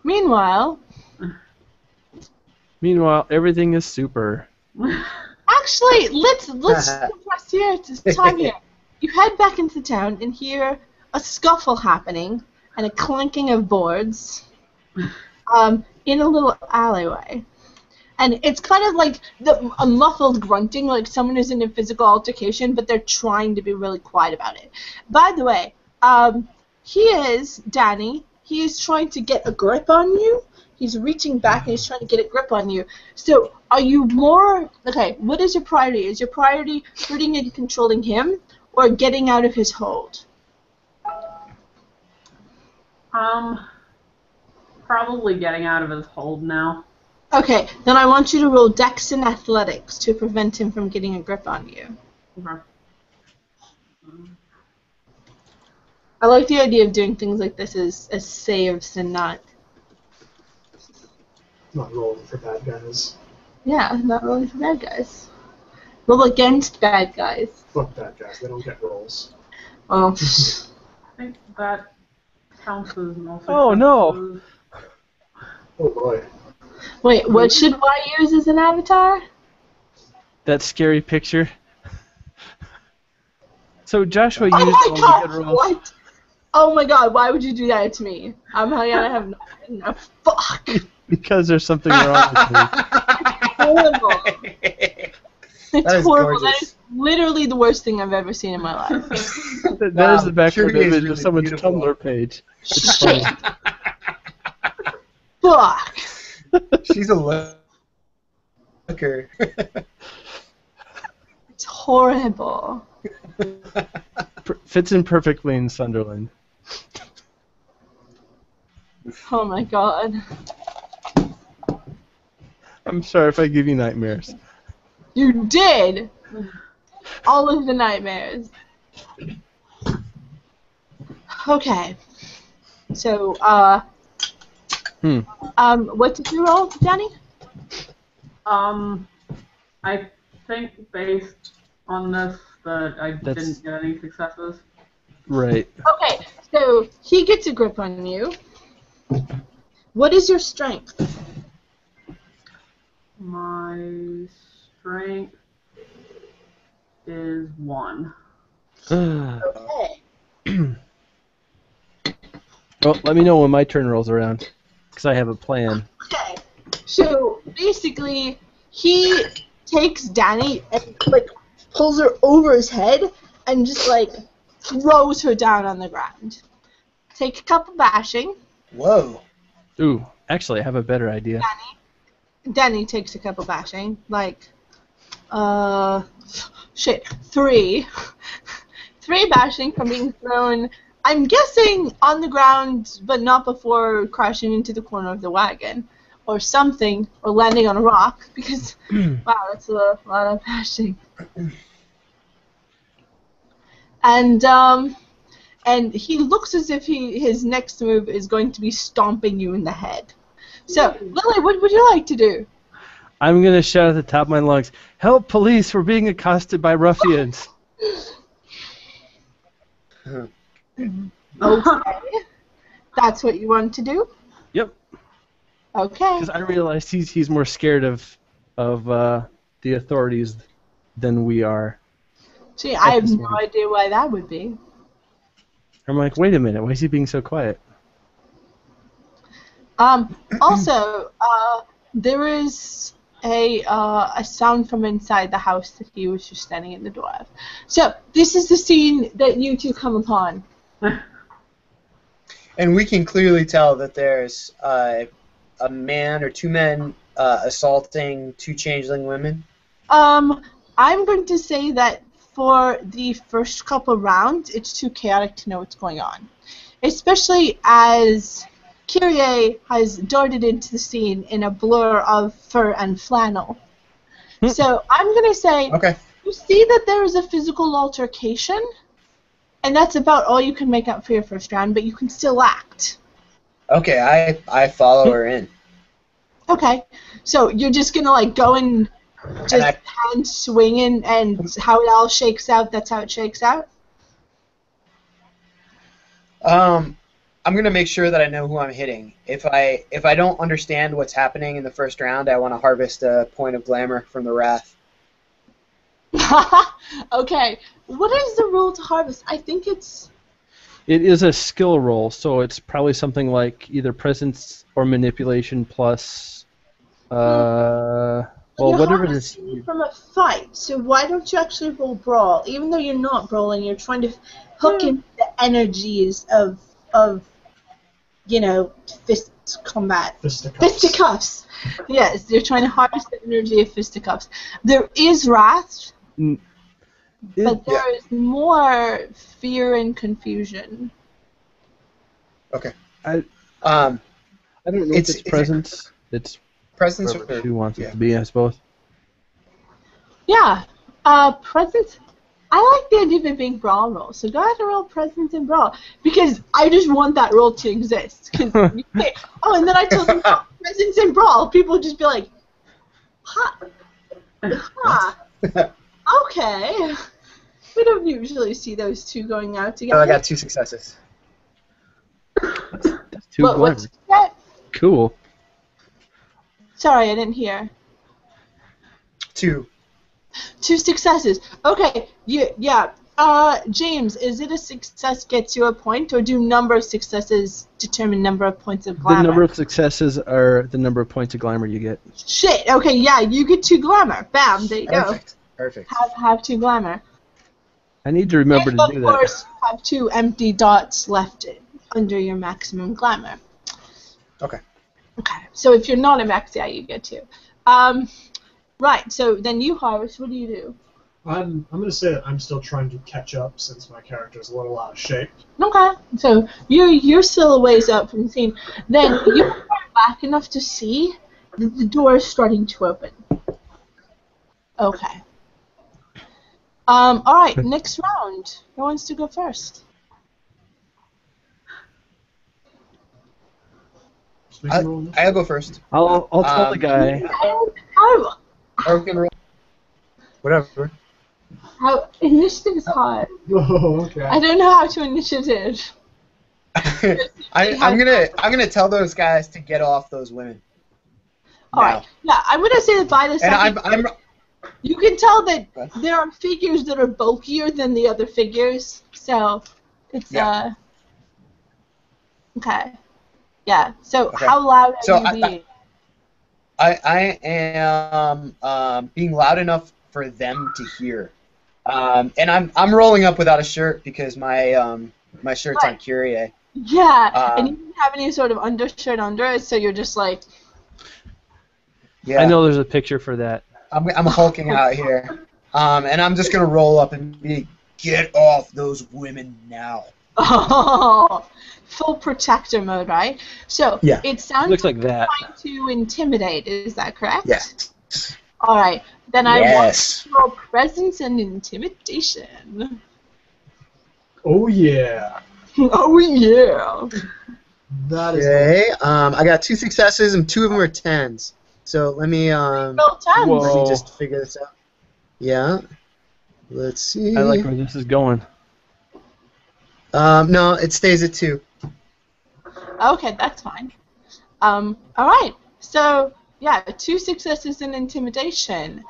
Meanwhile, everything is super. actually, let's press here to time here. You head back into town and hear a scuffle happening and a clanking of boards in a little alleyway. And it's kind of like a muffled grunting, like someone is in a physical altercation, but they're trying to be really quiet about it. By the way, Danny, he is trying to get a grip on you. He's reaching back and he's trying to get a grip on you. So are you more, okay, what is your priority? Is your priority hurting and controlling him or getting out of his hold? Probably getting out of his hold now. Okay, then I want you to roll Dex and Athletics to prevent him from getting a grip on you. Okay. I like the idea of doing things like this as saves and not, Not rolling for bad guys. yeah, not rolling for bad guys. Roll against bad guys. Fuck bad guys. They don't get rolls. Well, I think that counts as no success. Oh, no. Oh boy. wait, what should I use as an avatar? That scary picture. So Joshua Oh used my all the god, good rolls. what? Oh my god, why would you do that to me? I'm hanging out, I have no fuck. Because there's something wrong with me. Horrible. It's That is horrible. That gorgeous. is literally the worst thing I've ever seen in my life. There's Wow, the background Shuri is image really of someone's beautiful. Tumblr page. It's Shit. funny. Fuck. She's a looker. It's horrible. Fits in perfectly in Sunderland. Oh my god. I'm sorry if I give you nightmares. You did! All of the nightmares. Okay. So, what did you roll, Danny? I think based on this that I didn't get any successes. Right. Okay, so he gets a grip on you. What is your strength? My strength is 1. Okay. Well, let me know when my turn rolls around, because I have a plan. Okay. So basically, he takes Danny and like pulls her over his head and just like throws her down on the ground. Take a couple bashing. Whoa. Ooh, actually, I have a better idea. Danny takes a couple bashing. Like, 3. 3 bashing from being thrown, I'm guessing, on the ground, but not before crashing into the corner of the wagon. Or something, or landing on a rock, because, wow, that's a lot of bashing. And he looks as if his next move is going to be stomping you in the head. So, Lily, what would you like to do? I'm going to shout at the top of my lungs, "Help, police, we're being accosted by ruffians." Okay. That's what you want to do? Yep. Okay. Because I realized he's more scared of the authorities than we are. Gee, I have this no moment. idea why that would be. I'm like, wait a minute, why is he being so quiet? Also, there is a sound from inside the house that he was just standing in the door of. So this is the scene that you two come upon. And we can clearly tell that there's a man or two men assaulting two changeling women. I'm going to say that for the first couple rounds, it's too chaotic to know what's going on, especially as Kyrie has darted into the scene in a blur of fur and flannel. So I'm going to say, Okay. you see that there is a physical altercation, and that's about all you can make out for your first round, but you can still act. Okay, I follow her in. Okay, so you're just going to, like, go and just hand swinging, and how it all shakes out, that's how it shakes out? I'm gonna make sure that I know who I'm hitting. If I don't understand what's happening in the first round, I want to harvest a point of glamour from the wrath. Okay, what is the rule to harvest? I think it's... It is a skill roll, so it's probably something like either presence or manipulation plus, well, you're whatever it is. harvesting from a fight, so why don't you actually roll brawl? Even though you're not brawling, you're trying to hook in the energies of you know, fist combat. Fisticuffs. Yes, you're trying to harvest the energy of fisticuffs. There is wrath, but there is more fear and confusion. Okay. I don't know if it's presence. It's presence whatever she wants it to be, I suppose. Yeah, presence. I like the idea of it being brawl roll, so go ahead and roll presence and brawl, because I just want that roll to exist. Cause you say, oh, and then I told them presence and brawl, people would just be like, huh, okay. We don't usually see those two going out together. Oh, I got 2 successes. That's too What's that? Cool. Sorry, I didn't hear. 2. 2 successes. Okay, yeah. James, is it a success gets you a point, or do number of successes determine number of points of glamour? The number of successes are the number of points of glamour you get. Shit. Okay, yeah, you get 2 glamour. Bam, there you go. Perfect. Have 2 glamour. I need to remember And to do of that. course, you have 2 empty dots left under your maximum glamour. Okay. Okay, so if you're not a max, yeah, you get 2. Right, so then you, Harvest, what do you do? I'm going to say that I'm still trying to catch up since my character is a little out of shape. Okay, so you're still a ways out from the scene. Then you are back enough to see that the door is starting to open. Okay. All right, next round. Who wants to go first? I'll go first. I'll tell the guy. Or we can roll. Whatever. How initiative is hard. Oh, okay. I don't know how to initiative. I'm gonna tell those guys to get off those women. All right. Yeah, I'm gonna say that by the second. And You can tell that there are figures that are bulkier than the other figures, so it's okay. Yeah. So how loud are you being? I am being loud enough for them to hear, and I'm rolling up without a shirt because my my shirt's on Kyrie. Yeah, and you don't have any sort of undershirt under it, so you're just like. Yeah. I know there's a picture for that. I'm hulking out here, and I'm just gonna roll up and be, get off those women now. Oh, full protector mode, right? So it sounds looks like that. Trying to intimidate. Is that correct? Yes. All right, then I want to roll presence and intimidation. Oh yeah. Oh yeah. That is. Okay. I got 2 successes and 2 of them are 10s. So let me Roll 10s. let me just figure this out. Yeah. Let's see. I like where this is going. No, it stays at 2. Okay, that's fine. All right. So yeah, 2 successes in intimidation.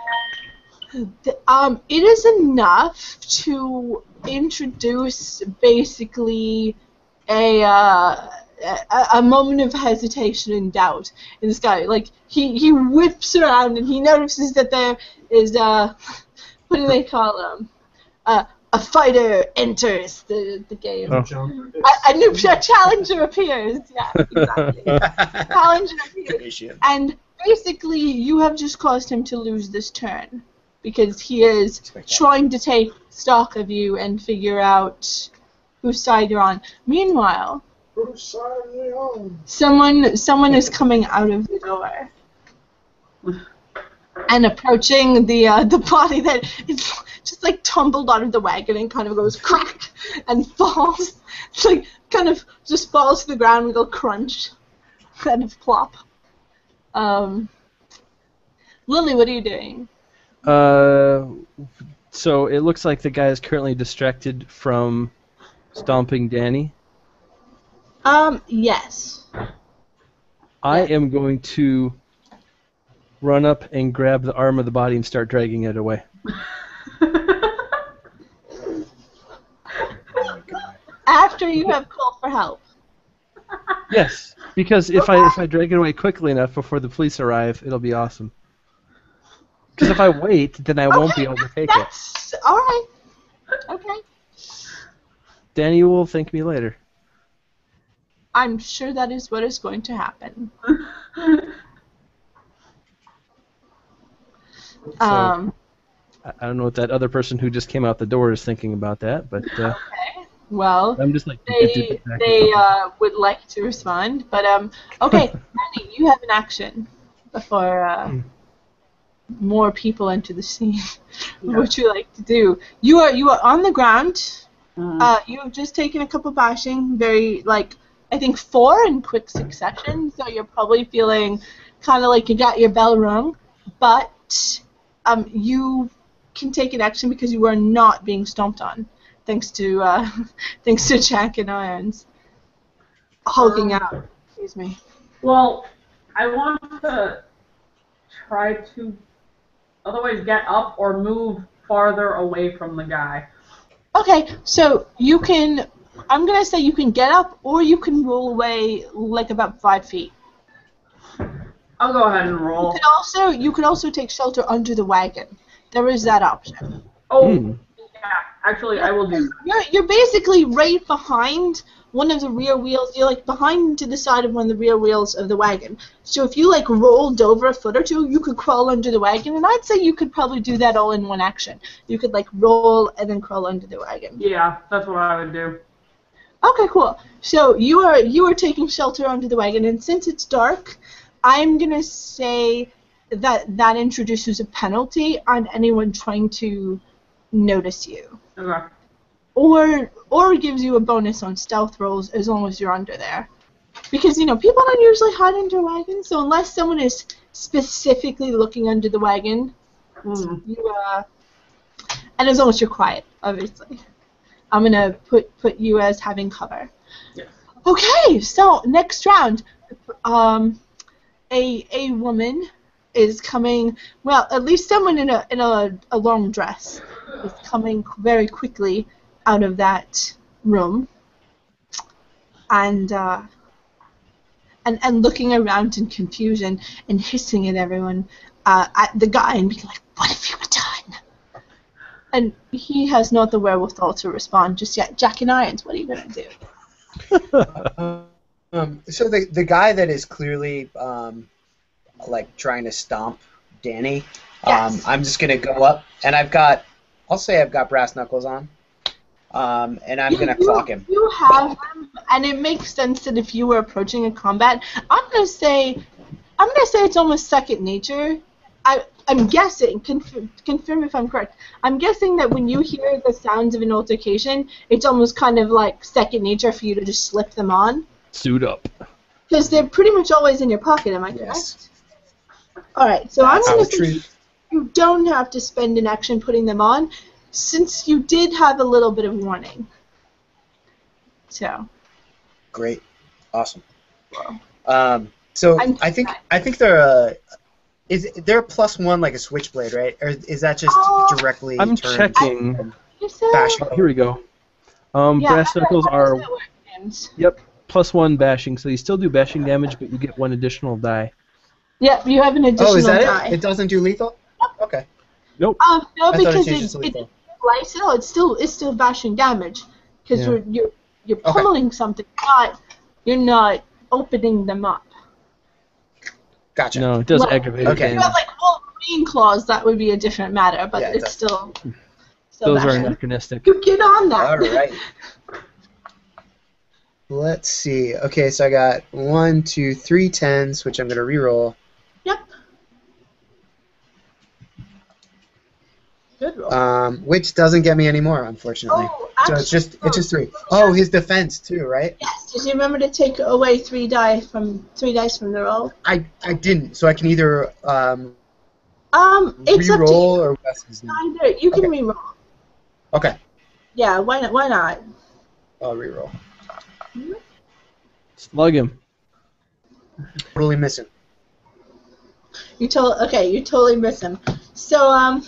It is enough to introduce basically a a moment of hesitation and doubt in this guy. Like he whips around and he notices that there is what do they call them? A fighter enters the game. Oh. A new challenger appears. Yeah, exactly. Challenger appears. And basically, you have just caused him to lose this turn because he is trying to take stock of you and figure out whose side you're on. Meanwhile, Whose side are they on? someone is coming out of the door and approaching the body that is just like tumbled out of the wagon and kind of goes crack and falls. It's like kind of just falls to the ground with a crunch, kind of plop. Lily, what are you doing? So it looks like the guy is currently distracted from stomping Danny. Yes. I am going to run up and grab the arm of the body and start dragging it away. After you have called for help. Yes, because if I drag it away quickly enough before the police arrive, it'll be awesome. Because if I wait, then I won't be able to take it. That's all right. Okay. Danny will thank me later. I'm sure that is what is going to happen. I don't know what that other person who just came out the door is thinking about that, but Okay. Well, I'm just like they would like to respond, but okay, Danny, you have an action before more people enter the scene. What would you like to do? You are on the ground. You have just taken a couple bashing, very I think 4 in quick succession. So you're probably feeling kind of like you got your bell rung, but you can take an action because you are not being stomped on, thanks to Jack and Irons hulking out. Excuse me. Well, I want to try to otherwise get up or move farther away from the guy. Okay, so you can. I'm gonna say you can get up, or you can roll away like about 5 feet. I'll go ahead and roll. You could also take shelter under the wagon. There is that option. Oh, yeah. Actually, I will do that. You're basically right behind one of the rear wheels. You're like behind to the side of one of the rear wheels of the wagon. So if you rolled over a foot or two, you could crawl under the wagon, and I'd say you could probably do that all in one action. You could roll and then crawl under the wagon. Yeah, that's what I would do. Okay, cool. So you are taking shelter under the wagon, and since it's dark, I'm gonna say that introduces a penalty on anyone trying to notice you. Okay. Or gives you a bonus on stealth rolls as long as you're under there. Because, people don't usually hide under wagons, so unless someone is specifically looking under the wagon, and as long as you're quiet, obviously. I'm going to put you as having cover. Yes. Okay, so next round. A woman is coming, well, at least someone in a long dress is coming very quickly out of that room and looking around in confusion and hissing at everyone, at the guy, and being like, "What have you done?" And he has not the wherewithal to respond just yet. Jack and Irons, what are you gonna do? So the guy that is clearly trying to stomp Danny, Yes. I'm just gonna go up, and I'll say I've got brass knuckles on, and I'm gonna clock him. You have them, and it makes sense that if you were approaching a combat, I'm gonna say it's almost second nature. I'm guessing. Confirm if I'm correct. I'm guessing that when you hear the sounds of an altercation, it's almost kind of like second nature for you to just slip them on. Suit up. Because they're pretty much always in your pocket. Am I correct? Yes. All right. So That's I'm how gonna it's say treated. you don't have to spend an action putting them on, since you did have a little bit of warning. So. Great, awesome. Well. So I'm I think they're they're +1 like a switchblade, right? Or is that just directly? I'm turned checking. You said. Bash. Here we go. Yeah, Brass knuckles how are. does that work, James? Yep. +1 bashing, so you still do bashing damage, but you get 1 additional die. Yep, you have an additional Oh, is that die. it? It doesn't do lethal? Okay. Nope. No, I thought because it changed it to it lethal. slice it out. It's still bashing damage because Yeah. you're pummeling something. You're not opening them up. Gotcha. No, it does Well, aggravated okay. If you damage. have like Wolverine claws, that would be a different matter. But Yeah, it it's does. still Those are bashing. anachronistic. You get on that. All right. Let's see. Okay, so I got 1, 2, 3 10s, which I'm going to reroll. Yep. Good roll. Which doesn't get me any more, unfortunately. Oh, So actually, it's just 3. Oh, his defense too, right? yes. Did you remember to take away 3 dice from the roll? I didn't, so I can either It's up to reroll you. or Wes's. Either you can Okay. reroll. Okay, Yeah. Why not? Why not? I'll reroll. Slug him. Totally missing. You totally miss him. So all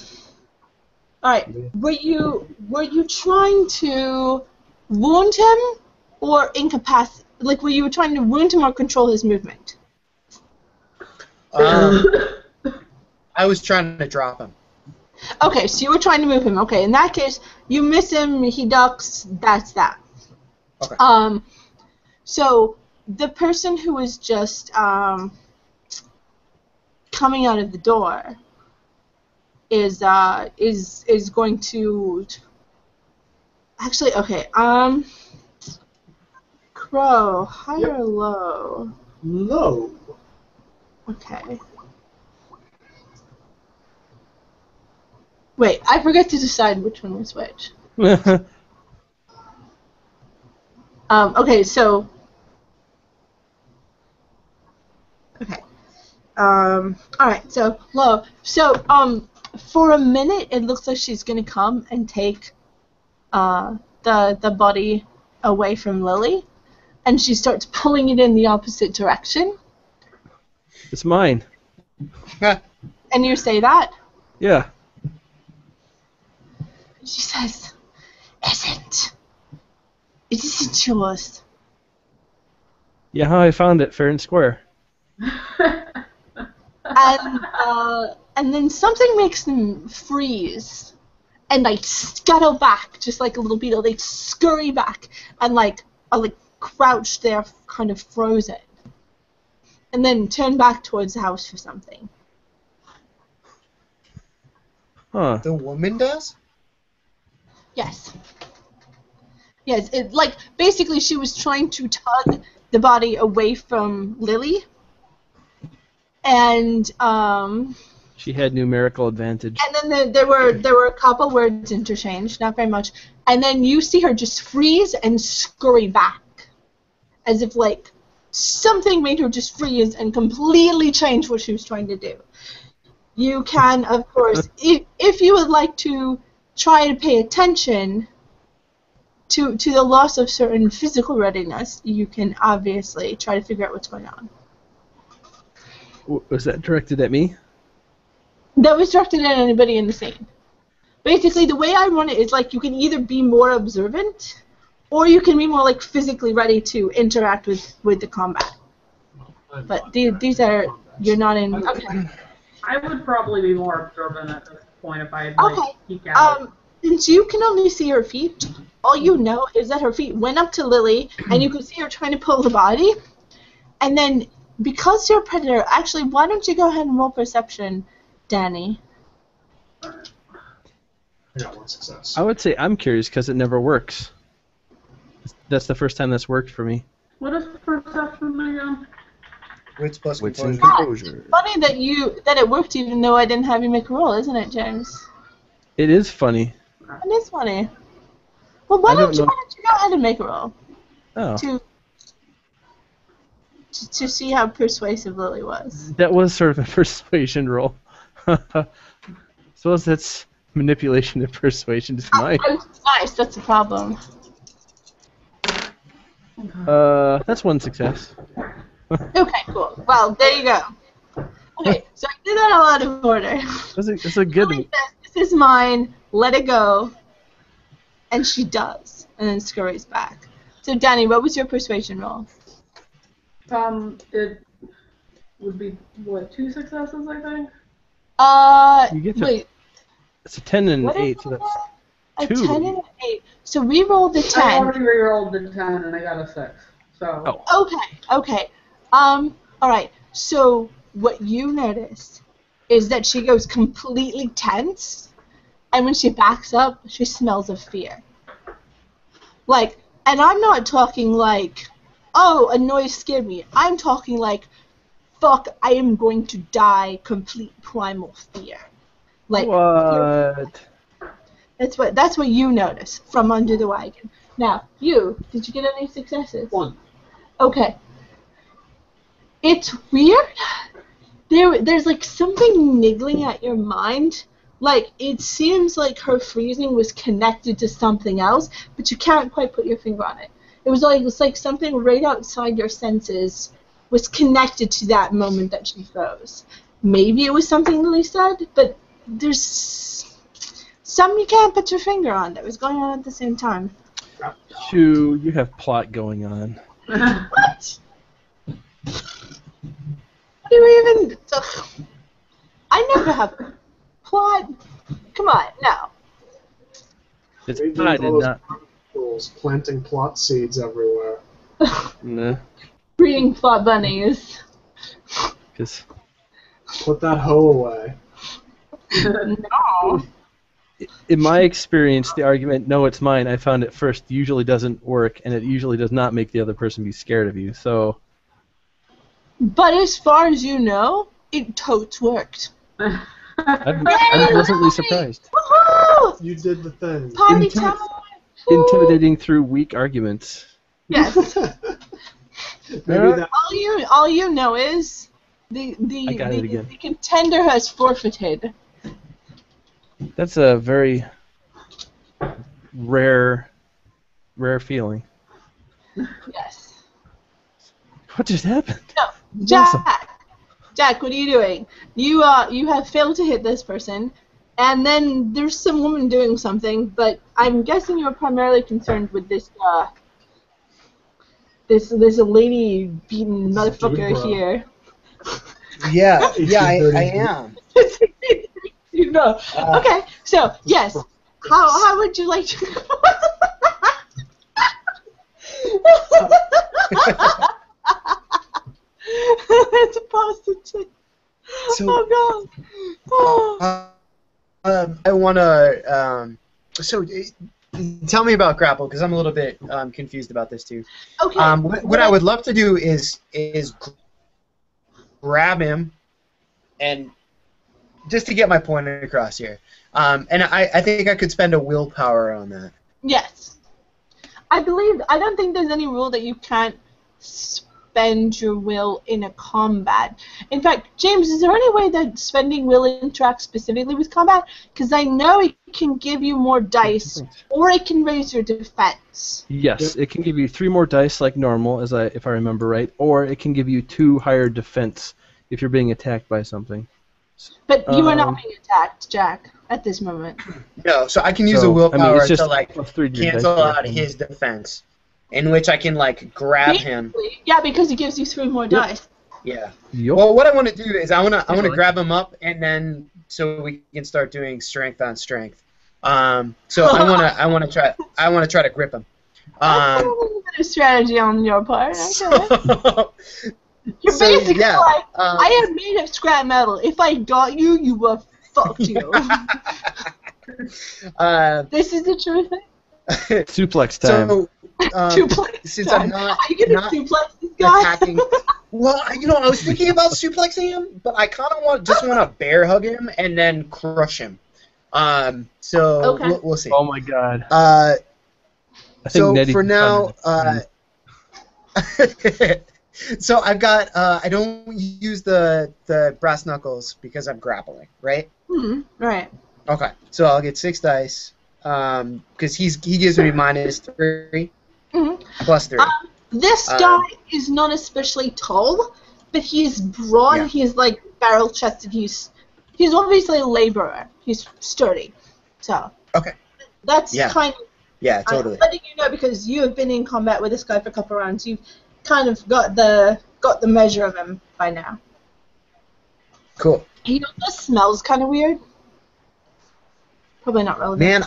right. Were you trying to wound him or incapacitate? Like, were you trying to wound him or control his movement? I was trying to drop him. Okay, so you were trying to move him. Okay, in that case, you miss him. He ducks. That's that. Okay. So the person who is just coming out of the door is going to actually Crow, high or low? Low. Okay. Wait, I forget to decide which one was which. Okay, so okay. Alright, so low. So for a minute it looks like she's gonna come and take the body away from Lily, and she starts pulling it in the opposite direction. It's mine. And you say that? Yeah. She says, "Isn't. It isn't yours." Yeah, how I found it fair and square. And then something makes them freeze, and like scuttle back, just like a little beetle. They scurry back and are crouched there, kind of frozen, and then turn back towards the house for something. Huh. The woman does? Yes. Yes. It basically she was trying to tug the body away from Lily, and She had numerical advantage. and then there were a couple words interchanged, not very much, and then you see her just freeze and scurry back, as if something made her just freeze and completely change what she was trying to do. You can, of course, if you would like to try to pay attention to the loss of certain physical readiness, you can obviously try to figure out what's going on. Was that directed at me? That was directed at anybody in the scene. Basically, the way I run it is you can either be more observant, or you can be more physically ready to interact with the combat. But these are, you're not in. Okay. I would probably be more observant at this point if I had Okay. peek out. Since you can only see her feet, all you know is that her feet went up to Lily, and you could see her trying to pull the body. And then, because you're a predator, actually, why don't you go ahead and roll perception, Danny? I got 1 success. I would say I'm curious because it never works. That's the first time that's worked for me. What is perception again? Wits plus Wits composure. and composure. Funny that it worked even though I didn't have you make a roll, isn't it, James? It is funny. It is funny. Well, why I don't don't you know. go ahead and make a roll Oh, to see how persuasive Lily was? that was sort of a persuasion roll. Suppose that's manipulation and persuasion is mine. Nice, that's the problem. That's 1 success. Okay, cool. Well, there you go. Okay, so I did that all out of order. That's a good. Lily says, "This is mine. Let it go," and she does, and then scurries back. So, Danny, what was your persuasion roll? It would be, what, 2 successes, I think? You get to- wait. It's a 10 and an What is 8, so that's A 2. 10 and an 8. So we rolled the I 10. already re-rolled the 10 and I got a 6. So. Oh. Okay. Alright. So what you notice is that she goes completely tense, and when she backs up, she smells of fear. Like, and I'm not talking like, oh, a noise scared me. I'm talking like, fuck, I am going to die, complete primal fear. Like, What? That's what you notice from under the wagon. Now, did you get any successes? 1. Okay. It's weird. There's like something niggling at your mind. Like, it seems like her freezing was connected to something else, but you can't quite put your finger on it. It's like something right outside your senses was connected to that moment that she froze. Maybe it was something Lily said, but there's some you can't put your finger on that was going on at the same time. Shoo, you have plot going on. What? What do you even... Ugh. I never have plot. Come on, no. It's Read I did all those not. articles, planting plot seeds everywhere. Nah, Breeding plot bunnies. because Put that hoe away. No. in my experience, the argument, no, it's mine, I found at first usually doesn't work, and it usually does not make the other person be scared of you, so... But as far as you know, it totes worked. I'm pleasantly surprised. Woohoo! You did the thing. Party Intimi- time! Intimidating through weak arguments. Yes. Maybe that. All you know is the I got it again. the contender has forfeited. That's a very rare feeling. Yes. What just happened? No, It's Jack. awesome. Jack, what are you doing? You have failed to hit this person, and then there's some woman doing something, but I'm guessing you're primarily concerned with this this lady beaten motherfucker Dude, bro. here. Yeah, I am. You know. Okay, so yes, how would you like to? That's a positive. So, Oh god. Oh. I want to. Tell me about grapple, because I'm a little bit confused about this too. Okay. What I would love to do is grab him, and just to get my point across here. And I think I could spend a willpower on that. Yes. I don't think there's any rule that you can't spend your will in a combat. In fact, James, is there any way that spending will interacts specifically with combat? Because I know it can give you more dice, or it can raise your defense. Yes, it can give you 3 more dice like normal, if I remember right, or it can give you 2 higher defense if you're being attacked by something. But you are not being attacked, Jack, at this moment. No, so I can use So, a willpower it's just to like plus 3 to your cancel dice out roll. his defense, in which I can like grab him. Basically, yeah, because it gives you 3 more dice. Yeah. Yup. Well, what I want to do is I want to grab him up, and then so we can start doing strength on strength. So I want to try to grip him. That's a little bit of strategy on your part. Okay. You're So, basically yeah, like, I am made of scrap metal. If I got you, you were fucked you. This is the truth. Suplex time. So Suplex since time. I'm not Are you gonna not suplex this guy? attacking. Well, I was thinking about suplexing him, but I kind of just want to bear hug him and then crush him. So Okay. we'll see. Oh my god. I I think so Nettie for can now, find so I've got I don't use the brass knuckles because I'm grappling, right? Right. Okay, so I'll get 6 dice because he gives me -3 Mhm. plus 3. This guy is not especially tall, but he's broad. Yeah. He's like barrel chested. He's obviously a laborer. He's sturdy. So Okay. that's Yeah. kind of Yeah, totally. I'm letting you know because you have been in combat with this guy for a couple rounds. You've kind of got the measure of him by now. Cool. You know, this smells kind of weird. Probably not relevant. Man,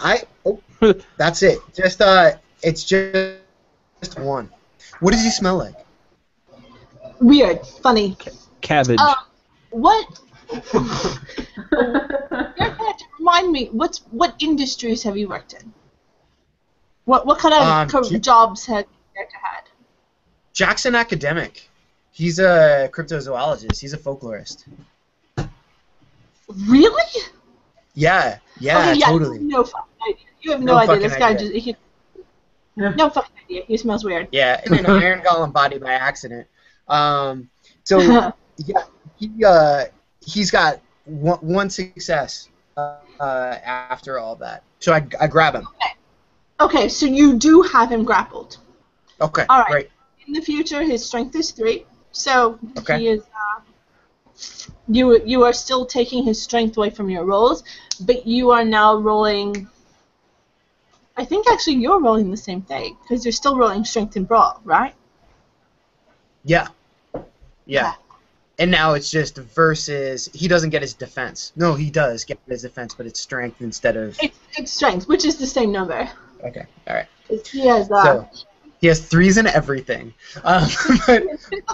that's it. Just it's just one. What does he smell like? Weird, funny. Cabbage. What? Your character, remind me. What industries have you worked in? What kind of jobs has your character had? Jack's an academic. He's a cryptozoologist. He's a folklorist. Really? Yeah, Okay, totally. No fucking idea. You have no idea. This guy idea. no fucking idea. He smells weird. Yeah, in an iron golem body by accident. So yeah, he's got one success after all that. So I grab him. Okay, so you do have him grappled. Okay, all right. Great. In the future, his strength is 3, so okay. He is. You are still taking his strength away from your rolls, but you are now rolling. I think actually you're rolling the same thing because you're still rolling strength and brawl, right? Yeah. And now it's just versus. He doesn't get his defense. No, he does get his defense, but it's strength instead of. It's strength, which is the same number. Okay. All right. He has. So he has 3s in everything. But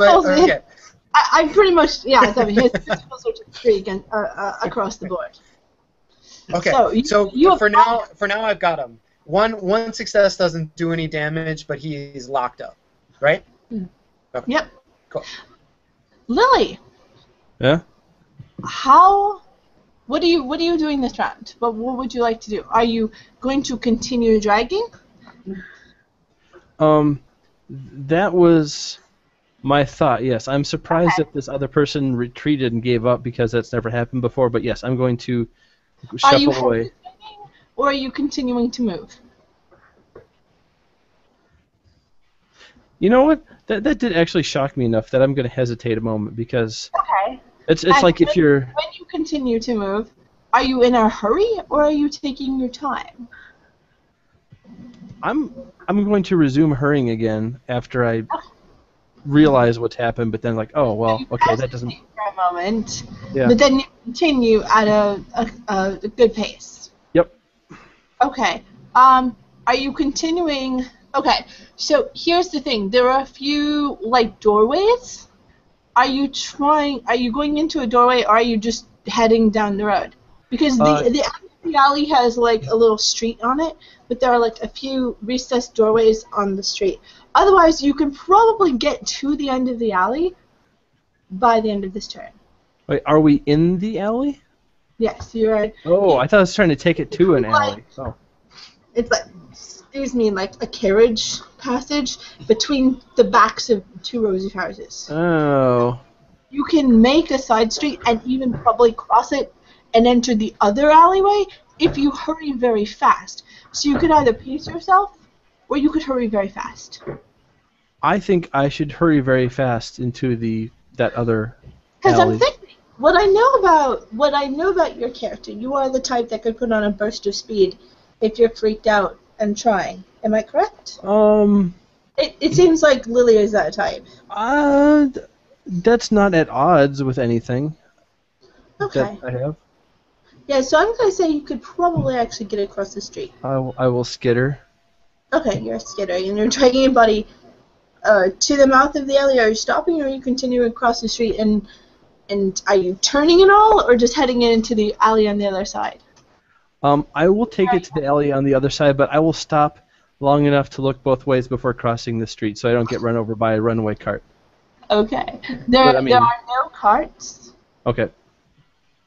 okay. I pretty much I mean his physical search is 3 again across the board. Okay. So for now I've got him. One success doesn't do any damage, but he's locked up, right? Okay. Yep. Cool. Lily. Yeah. What are you doing this round? What would you like to do? Are you going to continue dragging? That was my thought. Yes, I'm surprised that this other person retreated and gave up because that's never happened before. But yes, I'm going to shuffle away. Or are you continuing to move? You know what? That did actually shock me enough that I'm going to hesitate a moment because it's like if you're. When you continue to move, are you in a hurry or are you taking your time? I'm going to resume hurrying again after I realize what's happened, but then like, oh well, okay, that doesn't. For a moment. Yeah. But then you continue at a good pace. Yep. Okay. Are you continuing? Okay. So here's the thing. There are a few like doorways. Are you going into a doorway or are you just heading down the road? Because the alley has like a little street on it, but there are like a few recessed doorways on the street. Otherwise, you can probably get to the end of the alley by the end of this turn. Wait, are we in the alley? Yes, you're right. Oh, I thought I was trying to take it to an alley. Oh. It's like, like a carriage passage between the backs of 2 rows of houses. Oh. You can make a side street and even probably cross it and enter the other alleyway if you hurry very fast. So you could either pace yourself or you could hurry very fast. I think I should hurry very fast into that other Because alley. I'm thinking, what I know about your character, you are the type that could put on a burst of speed if you're freaked out and trying. Am I correct? It seems like Lily is that type. That's not at odds with anything that I have. Yeah, so I'm going to say you could probably actually get across the street. I will skitter. Okay, you're a skitter, and you're dragging your body to the mouth of the alley. Are you stopping, or are you continuing across the street? And are you turning at all, or just heading into the alley on the other side? I will take it to the alley on the other side, but I will stop long enough to look both ways before crossing the street, so I don't get run over by a runaway cart. Okay. There are no carts. Okay.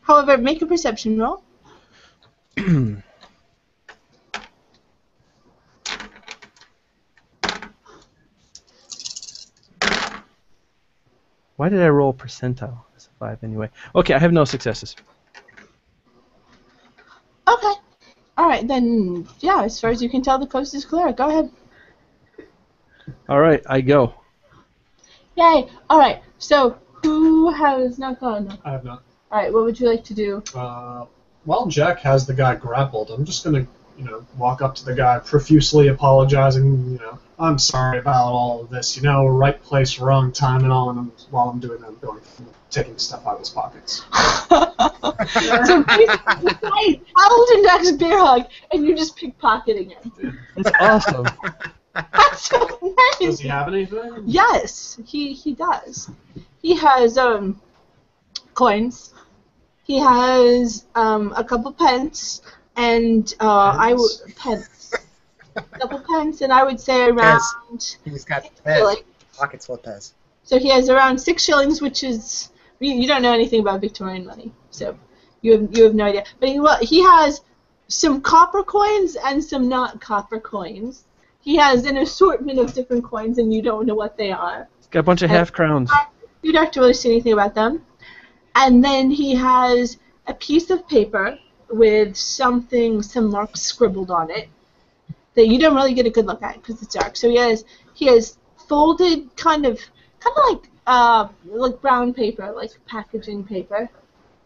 However, make a perception roll. Why did I roll percentile? It's a 5 anyway. Okay, I have no successes. Okay. Alright, then, yeah, as far as you can tell, the coast is clear. Go ahead. Alright, I go. Yay! Alright, so who has not gone? I have not. Alright, what would you like to do? While Jack has the guy grappled, I'm just going to walk up to the guy, profusely apologizing. I'm sorry about all of this. Right place, wrong time, and all. And while I'm doing that, I'm taking stuff out of his pockets. So basically, Alden Jack's bear hug, and you're just pickpocketing him. That's awesome. That's so nice. Does he have anything? Yes, he does. He has coins. He has a couple pence, and pence. A couple pence, and I would say around. He's got pockets full of pence. So he has around 6 shillings, which is you don't know anything about Victorian money, so you have no idea. But he has some copper coins and some not copper coins. He has an assortment of different coins, and you don't know what they are. He's got a bunch of half crowns. You don't have to really see anything about them. And then he has a piece of paper with some marks scribbled on it that you don't really get a good look at because it's dark. So he has folded kind of like brown paper, like packaging paper,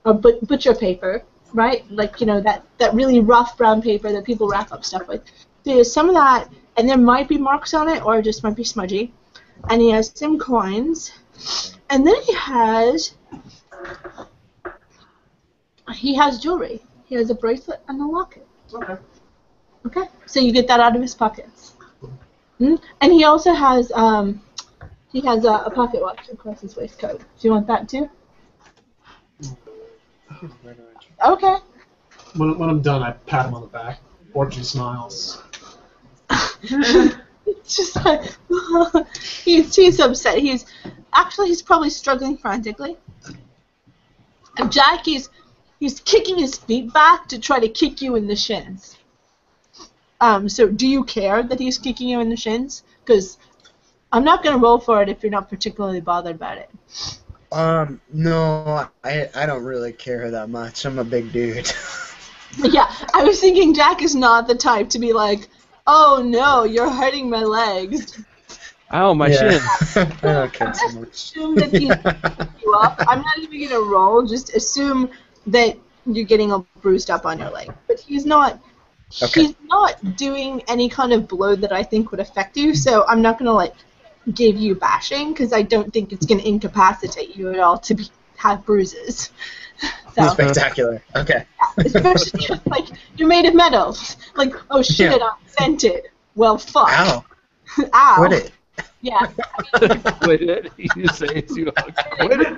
or butcher paper, right? Like that really rough brown paper that people wrap up stuff with. So he has some of that, and there might be marks on it, or it just might be smudgy. And he has some coins, and then he has jewelry. He has a bracelet and a locket. Okay. Okay, so you get that out of his pockets. And he also has a pocket watch across his waistcoat. Do you want that too? Okay. When I'm done, I pat him on the back. Orgy smiles. It's just like he's upset. He's probably struggling frantically. And Jack, he's kicking his feet back to try to kick you in the shins. So do you care that he's kicking you in the shins? Because I'm not going to roll for it if you're not particularly bothered about it. No, I don't really care that much. I'm a big dude. Yeah, I was thinking Jack is not the type to be like, oh no, you're hurting my legs. Ow, my shin. I don't care so much. Assume that he's picking you up. I'm not even going to roll. Just assume that you're getting all bruised up on your leg. But he's not. Okay. He's not doing any kind of blow that I think would affect you. So I'm not going to give you bashing because I don't think it's going to incapacitate you at all to have bruises. So, spectacular. Okay. yeah, especially if, you're made of metal. Like, oh shit, Yeah. I'm scented. Well, fuck. Ow. Ow. Quit it. Yeah. Quit it. You say it's you. Quit it.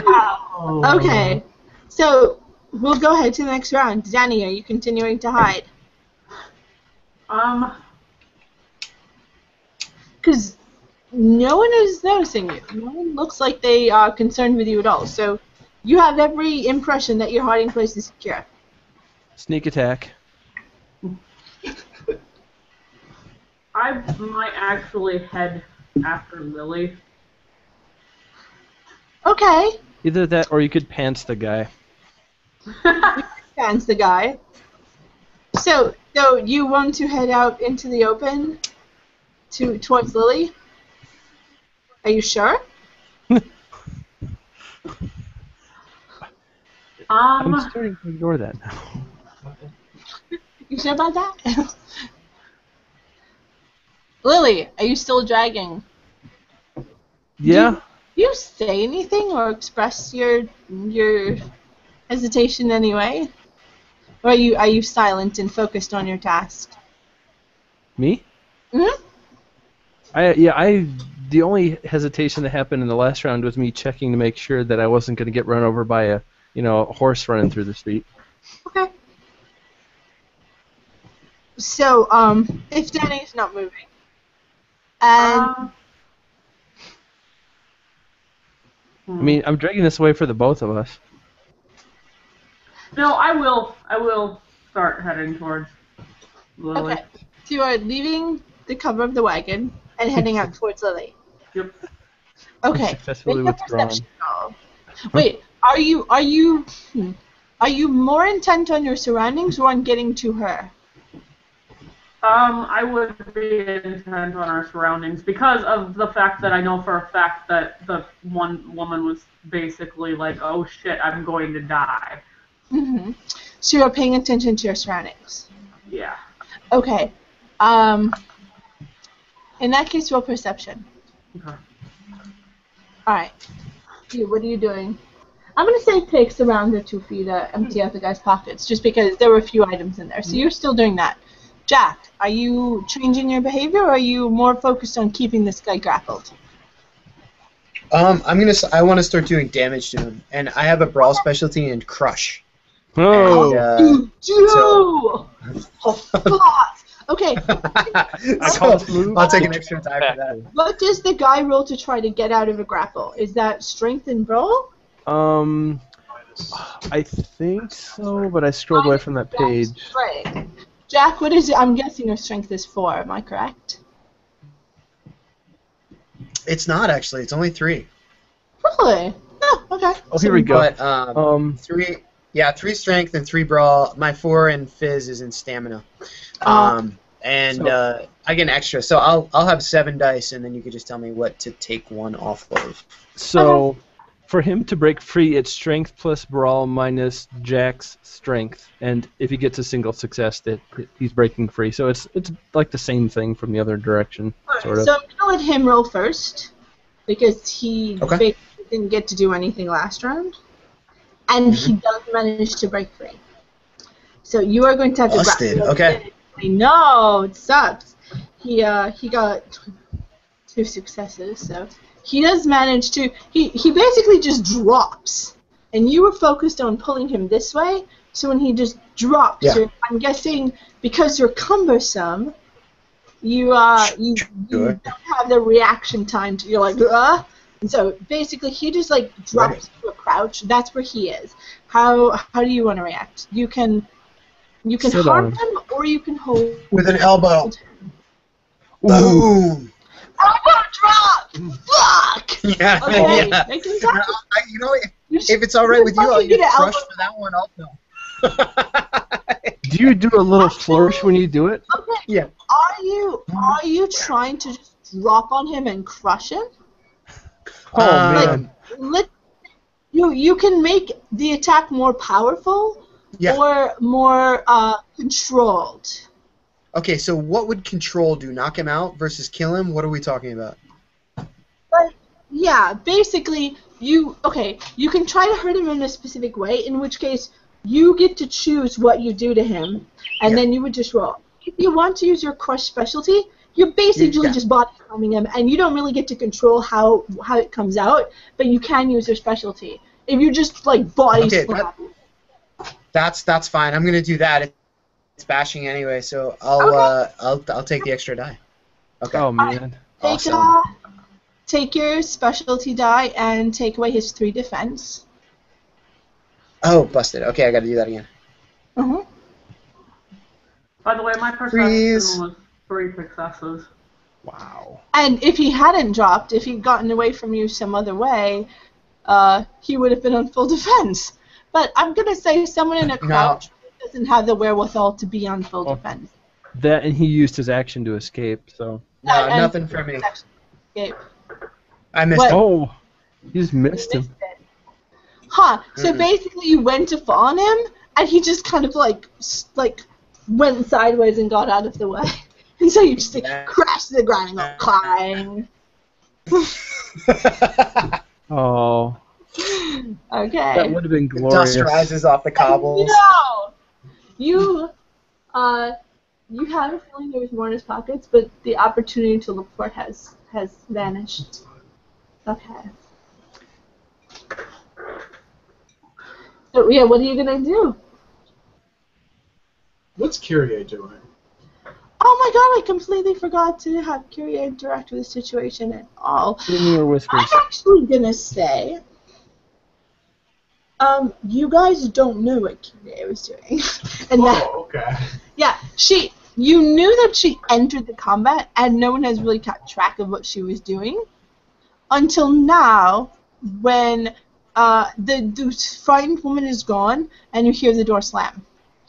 Ow. Okay. So we'll go ahead to the next round. Danny, are you continuing to hide? Because no one is noticing you. No one looks like they are concerned with you at all. So you have every impression that your hiding place is secure. Sneak attack. I might actually head after Lily. Okay. Either that or you could pants the guy. Stands the guy. So you want to head out into the open towards Lily? Are you sure? I'm starting to ignore that now. You sure about that? Lily, are you still dragging? Yeah. Do you say anything or express your hesitation anyway? Or are you silent and focused on your task? Me? Mm-hmm. The only hesitation that happened in the last round was me checking to make sure that I wasn't going to get run over by a horse running through the street. Okay. So, if Danny's not moving, and I mean, I'm dragging this away for the both of us. No, I will start heading towards Lily. okay, so you are leaving the cover of the wagon and heading out towards Lily. Yep. Okay. Successfully Make a withdrawn. perception roll. Wait, are you more intent on your surroundings or on getting to her? I would be intent on our surroundings because of the fact that I know for a fact that the one woman was basically like, "Oh shit, I'm going to die." Mm-hmm. So you're paying attention to your surroundings. Yeah. Okay. In that case, roll perception. Okay. Alright. You, what are you doing? I'm going to say it takes a round or two for you to empty out the guy's pockets, just because there were a few items in there. So you're still doing that. Jack, are you changing your behavior, or are you more focused on keeping this guy grappled? I want to start doing damage to him, and I have a brawl specialty in crush. Oh. And, You do! so- Oh, fuck! Okay, I'll take an extra time for that. what does the guy roll to try to get out of a grapple? Is that strength and brawl? I think so, but I scrolled away from that page. Right. Jack, what is it? I'm guessing your strength is 4, am I correct? It's not actually. It's only 3. Really? Oh, okay. Oh, here we go. But 3. Yeah, 3 strength and 3 brawl. My 4 in phys is in stamina. And I get an extra, so I'll have 7 dice, and then you could just tell me what to take one off of. So, for him to break free, it's strength plus brawl minus Jack's strength, and if he gets a single success, that he's breaking free. So it's like the same thing from the other direction, sort of. So I'm gonna let him roll first, because he basically didn't get to do anything last round, and he does manage to break free. So you are going to have to Busted. Okay. I know, it sucks. He got 2 successes, so he does manage to. He basically just drops, and you were focused on pulling him this way. So when he just drops, I'm guessing because you're cumbersome, you don't have the reaction time to. You're like, and so basically he just like drops to a crouch. That's where he is. How do you want to react? You can harm him, or you can hold with an elbow. Boom! Elbow drop! Fuck! Yeah, okay. yeah. You know, if it's all right with you, I'll get crushed for that one also. Do you do a little flourish when you do it? Okay. Yeah. Are you trying to just drop on him and crush him? Oh man. You can make the attack more powerful. Yeah. Or more controlled. Okay, so what would control do? Knock him out versus kill him? What are we talking about? But yeah, basically you can try to hurt him in a specific way, in which case you get to choose what you do to him, and then you would just roll. If you want to use your crush specialty, you're basically just body slamming him, and you don't really get to control how it comes out, but you can use your specialty. If you just like body slam. That's fine. I'm gonna do that. It's bashing anyway, so I'll take the extra die. Okay. Oh man. Awesome. Take your specialty die and take away his 3 defense. Oh, busted. Okay, I gotta do that again. By the way, my perception was 3 successes. Wow. And if he hadn't dropped, if he'd gotten away from you some other way, he would have been on full defense. But I'm going to say someone in a crouch doesn't have the wherewithal to be on full defense. That, and he used his action to escape, so... No, nothing for me. Escape. I missed him. Oh, you just missed him. Huh, so basically you went to fall on him, and he just kind of like went sideways and got out of the way. And so you just crashed to the ground and go clang. Oh. Okay. That would have been glorious. Dust rises off the cobbles. No! You have a feeling there was more in his pockets, but the opportunity to look for it has vanished. Okay. So yeah, what are you gonna do? What's Kyrie doing? Oh my god, I completely forgot to have Kyrie interact with the situation at all. Give me your whispers. I'm actually gonna say, you guys don't know what Kyrie was doing. And okay. Yeah, you knew that she entered the combat, and no one has really kept track of what she was doing until now, when the frightened woman is gone, and you hear the door slam.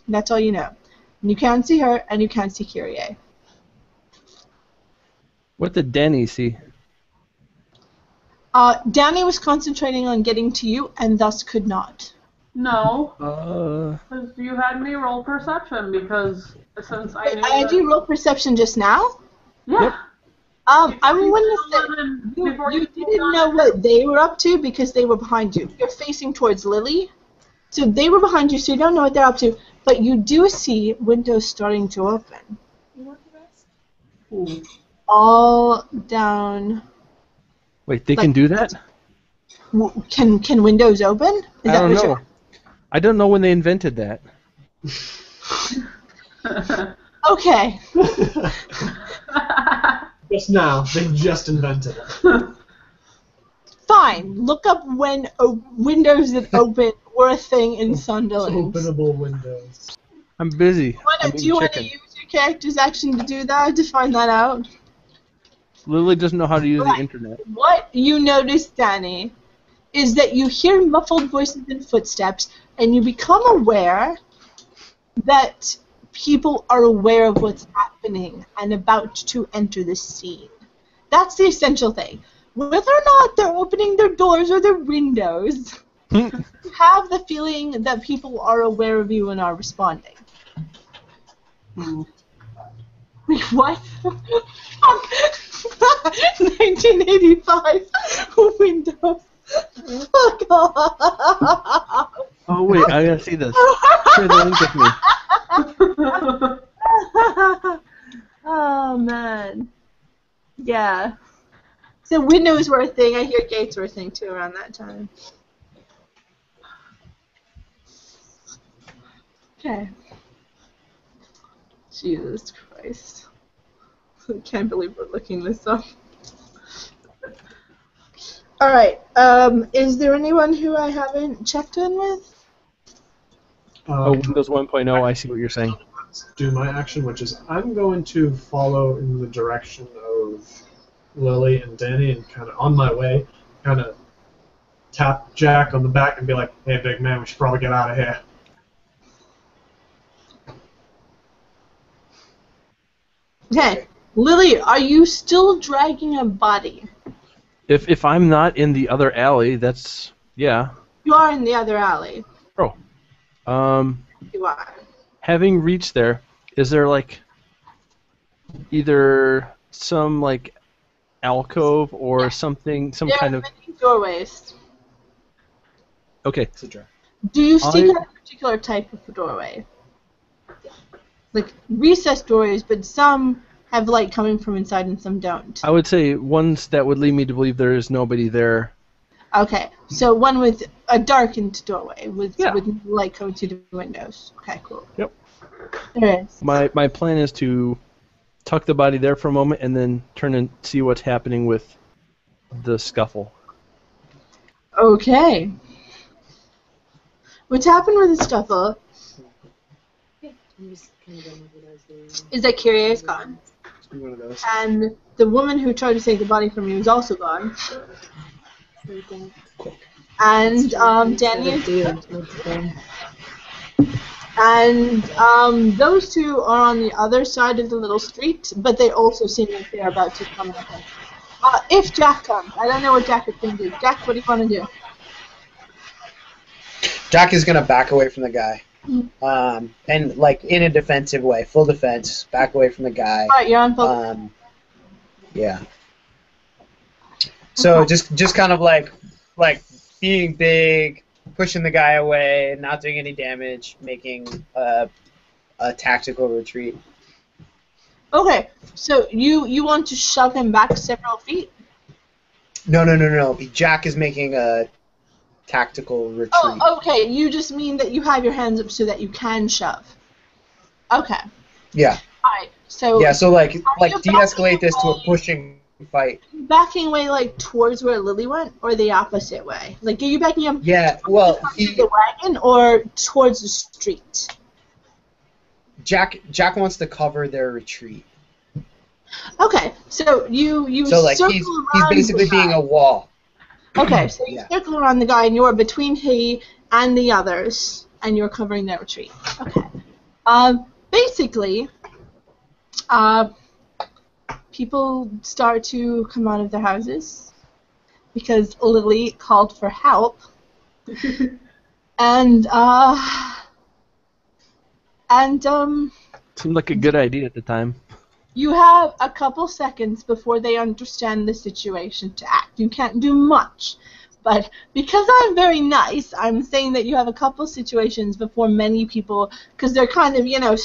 And that's all you know. And you can't see her, and you can't see Kyrie. What did Danny see? Danny was concentrating on getting to you, and thus could not. No, Uh, because you had me roll perception because since I knew I that. do roll perception just now. Yeah. Yep. I'm You gonna said say eleven you, before you you didn't know what they were up to because they were behind you. You're facing towards Lily, so they were behind you, so you don't know what they're up to. But you do see windows starting to open, all down. wait, they Like- can do that? Can windows open? Is I that don't what know. I don't know when they invented that. Okay. Just now, they just invented it. Fine. Look up when windows that open were a thing in Sunderland. Openable windows. I'm busy. I'm Do you eating want to chicken. use your character's action to do that, to find that out? Lily doesn't know how to use the Right. internet. What you notice, Danny, is that you hear muffled voices and footsteps, and you become aware that people are aware of what's happening and about to enter the scene. That's the essential thing. Whether or not they're opening their doors or their windows, you have the feeling that people are aware of you and are responding. Wait, what? 1985 Windows. Fuck off. Oh wait, I gotta see this. Share the link with me. Oh man. Yeah. So windows were a thing. I hear gates were a thing too around that time. Okay. Jesus Christ. I can't believe we're looking this up. Alright, is there anyone who I haven't checked in with? Oh, Windows 1.0, I see what you're saying. Do my action, which is I'm going to follow in the direction of Lily and Danny and kind of on my way, kind of tap Jack on the back and be like, hey, big man, we should probably get out of here. Okay. Lily, are you still dragging a body? If I'm not in the other alley, that's yeah. You are in the other alley. Oh. You are. Having reached there, is there like either some like alcove or something, some There kind are of many doorways. okay. Do you see I- a particular type of doorway? Like recessed doorways, but some have light coming from inside and some don't. I would say ones that would lead me to believe there is nobody there. Okay, so one with a darkened doorway with Yeah. with light coming through the windows. Okay, cool. Yep. There is. My plan is to tuck the body there for a moment and then turn and see what's happening with the scuffle. Okay. What's happened with the scuffle is that Kyrie is gone. One of those. And the woman who tried to take the body from you is also gone. And Danny is dead. And those two are on the other side of the little street, but they also seem like they're about to come up. If Jack comes, I don't know what Jack is going to do. Jack, what do you want to do? Jack is gonna back away from the guy, and like in a defensive way, full defense, back away from the guy. All right, you're on both. Yeah. So just kind of like being big, pushing the guy away, not doing any damage, making a tactical retreat. Okay, so you want to shove him back several feet? No. Jack is making a tactical retreat. Oh, okay. You just mean that you have your hands up so that you can shove. Okay. Yeah. Alright, so Yeah. So like you de-escalate this to a backing pushing fight. backing away like towards where Lily went, or the opposite way? Like, are you backing him Yeah. Well, towards the wagon or towards the street? Jack wants to cover their retreat. Okay, so you So like circle he's around basically the being guy. a wall. Okay, so you Yeah. circle around the guy, and you're between he and the others, and you're covering their retreat. Okay. Basically, people start to come out of their houses because Lily called for help. And Seemed like a good idea at the time. you have a couple seconds before they understand the situation to act. You can't do much. But because I'm very nice, I'm saying that you have a couple situations before many people, because they're kind of,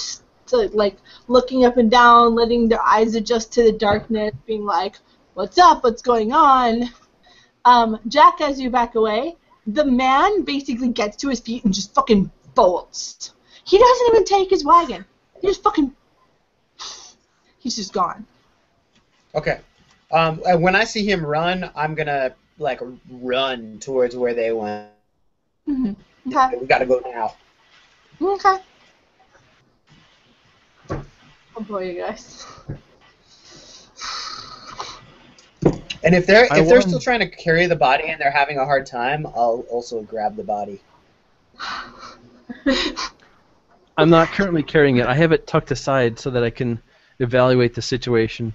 like looking up and down, letting their eyes adjust to the darkness, being like, what's up, what's going on? Jack, as you back away, the man basically gets to his feet and just fucking bolts. He doesn't even take his wagon. He just fucking... He's just gone. Okay. When I see him run, I'm gonna run towards where they went. Mm-hmm. Okay. We gotta go now. Okay. Oh boy, you guys. And if they're won. still trying to carry the body and they're having a hard time, I'll also grab the body. I'm not currently carrying it. I have it tucked aside so that I can evaluate the situation.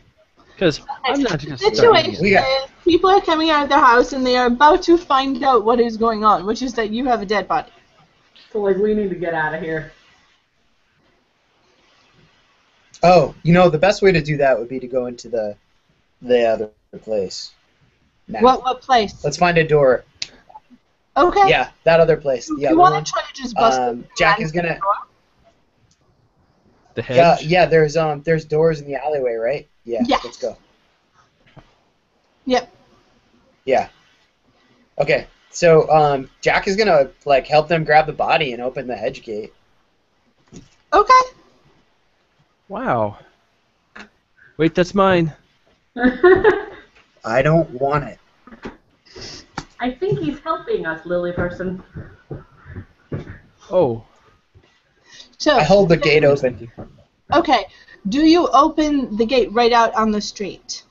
Because I'm not just The starting situation it. is people are coming out of their house and they are about to find out what is going on, which is that you have a dead body. So, we need to get out of here. Oh, the best way to do that would be to go into the other place. Now. What place? Let's find a door. Okay. Yeah, that other place. The You other want one. to try to just bust the Jack door? is gonna. The hedge? Yeah. There's doors in the alleyway, right? Yeah. Yes. Let's go. Yep. Yeah. Okay. So Jack is gonna help them grab the body and open the hedge gate. Okay. Wow. Wait, that's mine. I don't want it. I think he's helping us, Lily person. Oh. So. I hold the gate open. Okay. Do you open the gate right out on the street?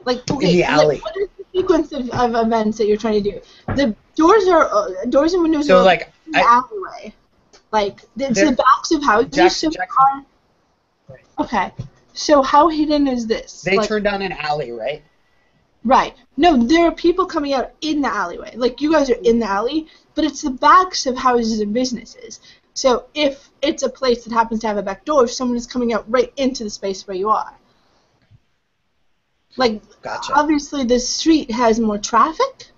Okay, In the alley. what is the sequence of events that you're trying to do? The doors and windows So are in the alleyway. It's the backs of houses. Okay. So how hidden is this? They turn down an alley, right? Right. No, there are people coming out in the alleyway. You guys are in the alley, but it's the backs of houses and businesses. So if it's a place that happens to have a back door, someone is coming out right into the space where you are. Gotcha. Obviously the street has more traffic,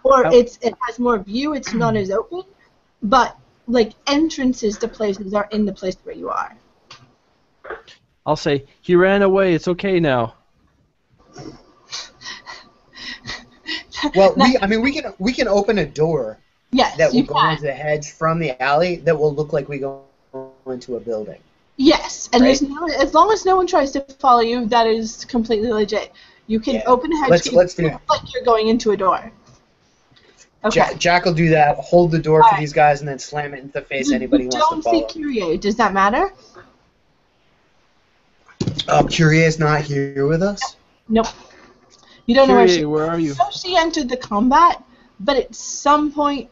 or it has more view, it's not as open, but entrances to places are in the place where you are. I'll say, he ran away, it's okay now. Well, we can open a door Yes, that will you go can. into the hedge from the alley that will look like we go into a building. Yes, and Right? as long as no one tries to follow you, that is completely legit. You can open a hedge Let's do it. like you're going into a door. Okay. Jack will do that. Hold the door for these guys, and then slam it into the face. Anybody who wants to Don't follow. see Kyrie. Does that matter? Curie is not here with us. Nope. You don't know where Kyrie, she. where are you? So she entered the combat, but at some point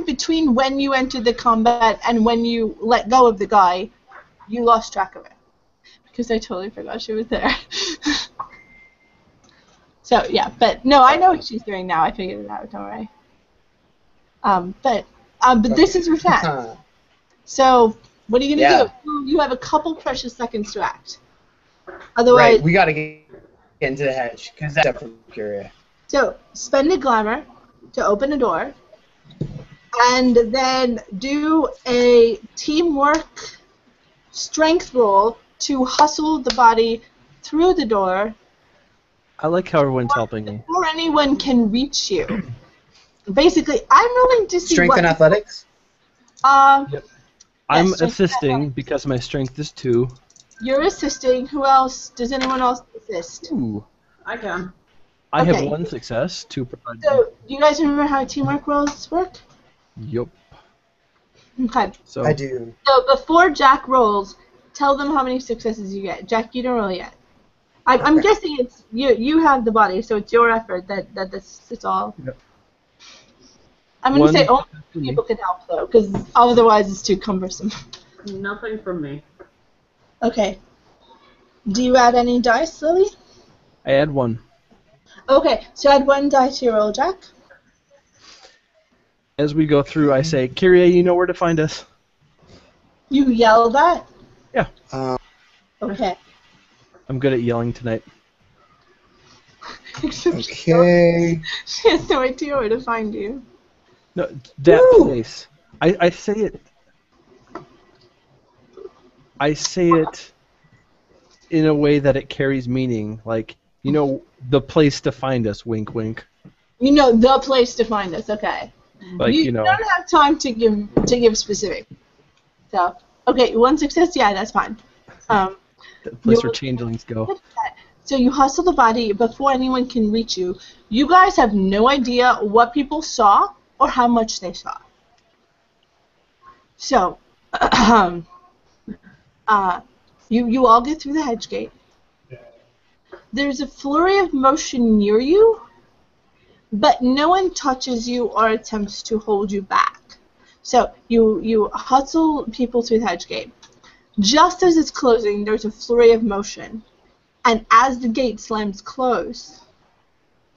between when you entered the combat and when you let go of the guy, you lost track of her. Because I totally forgot she was there. So yeah, but no, I know what she's doing now. I figured it out. Don't worry. But this is your chance. So what are you gonna do? You have a couple precious seconds to act. Otherwise, Right, we gotta get into the hedge because that's from Curie. So spend a glamour to open a door, and then do a teamwork strength roll to hustle the body through the door I like how everyone's helping me. before anyone can reach you. Basically, I'm willing to see Strength and athletics? I'm yes, strength and assisting athletics. because my strength is 2. You're assisting. Who else? Does anyone else assist? Ooh. I can. I Okay. have 1 success, 2 provided. So, do you guys remember how teamwork rolls work? Yup. Okay. So I do. So before Jack rolls, tell them how many successes you get. Jack, you don't roll yet. I'm Okay. guessing it's you have the body, so it's your effort that this it's all. Yep. I'm gonna say only for me. people can help though, because otherwise it's too cumbersome. Nothing from me. Okay. Do you add any dice, Lily? I add 1. Okay, so add 1 die to your roll, Jack. As we go through, I say, Kyrie, you know where to find us. You yell that? Yeah. Okay. I'm good at yelling tonight. Okay. She has no idea where to find you. No, that Woo! place. I say it. I say it in a way that it carries meaning. Like, you know, the place to find us. Wink, wink. You know the place to find us. Okay. Like, you know. don't have time to give specific. So, okay, 1 success. Yeah, that's fine. The place where you'll- changelings go. So you hustle the body before anyone can reach you. You guys have no idea what people saw or how much they saw. So, you all get through the hedge gate. There's a flurry of motion near you, but no one touches you or attempts to hold you back. So you hustle people through the hedge gate. Just as it's closing, there's a flurry of motion. And as the gate slams closed,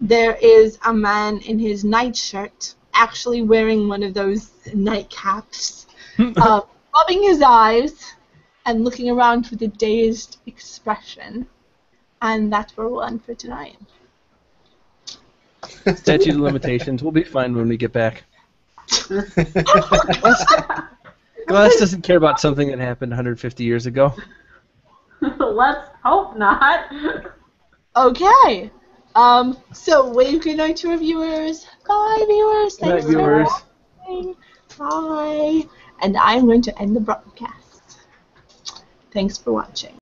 there is a man in his nightshirt, actually wearing one of those nightcaps, rubbing his eyes and looking around with a dazed expression. And that's where we'll end for tonight. Statute of limitations. We'll be fine when we get back. Glass doesn't care about something that happened 150 years ago. Let's hope not. Okay. So wave good night to our viewers. Bye, viewers. Good night, Thanks for viewers. watching. Bye. And I'm going to end the broadcast. Thanks for watching.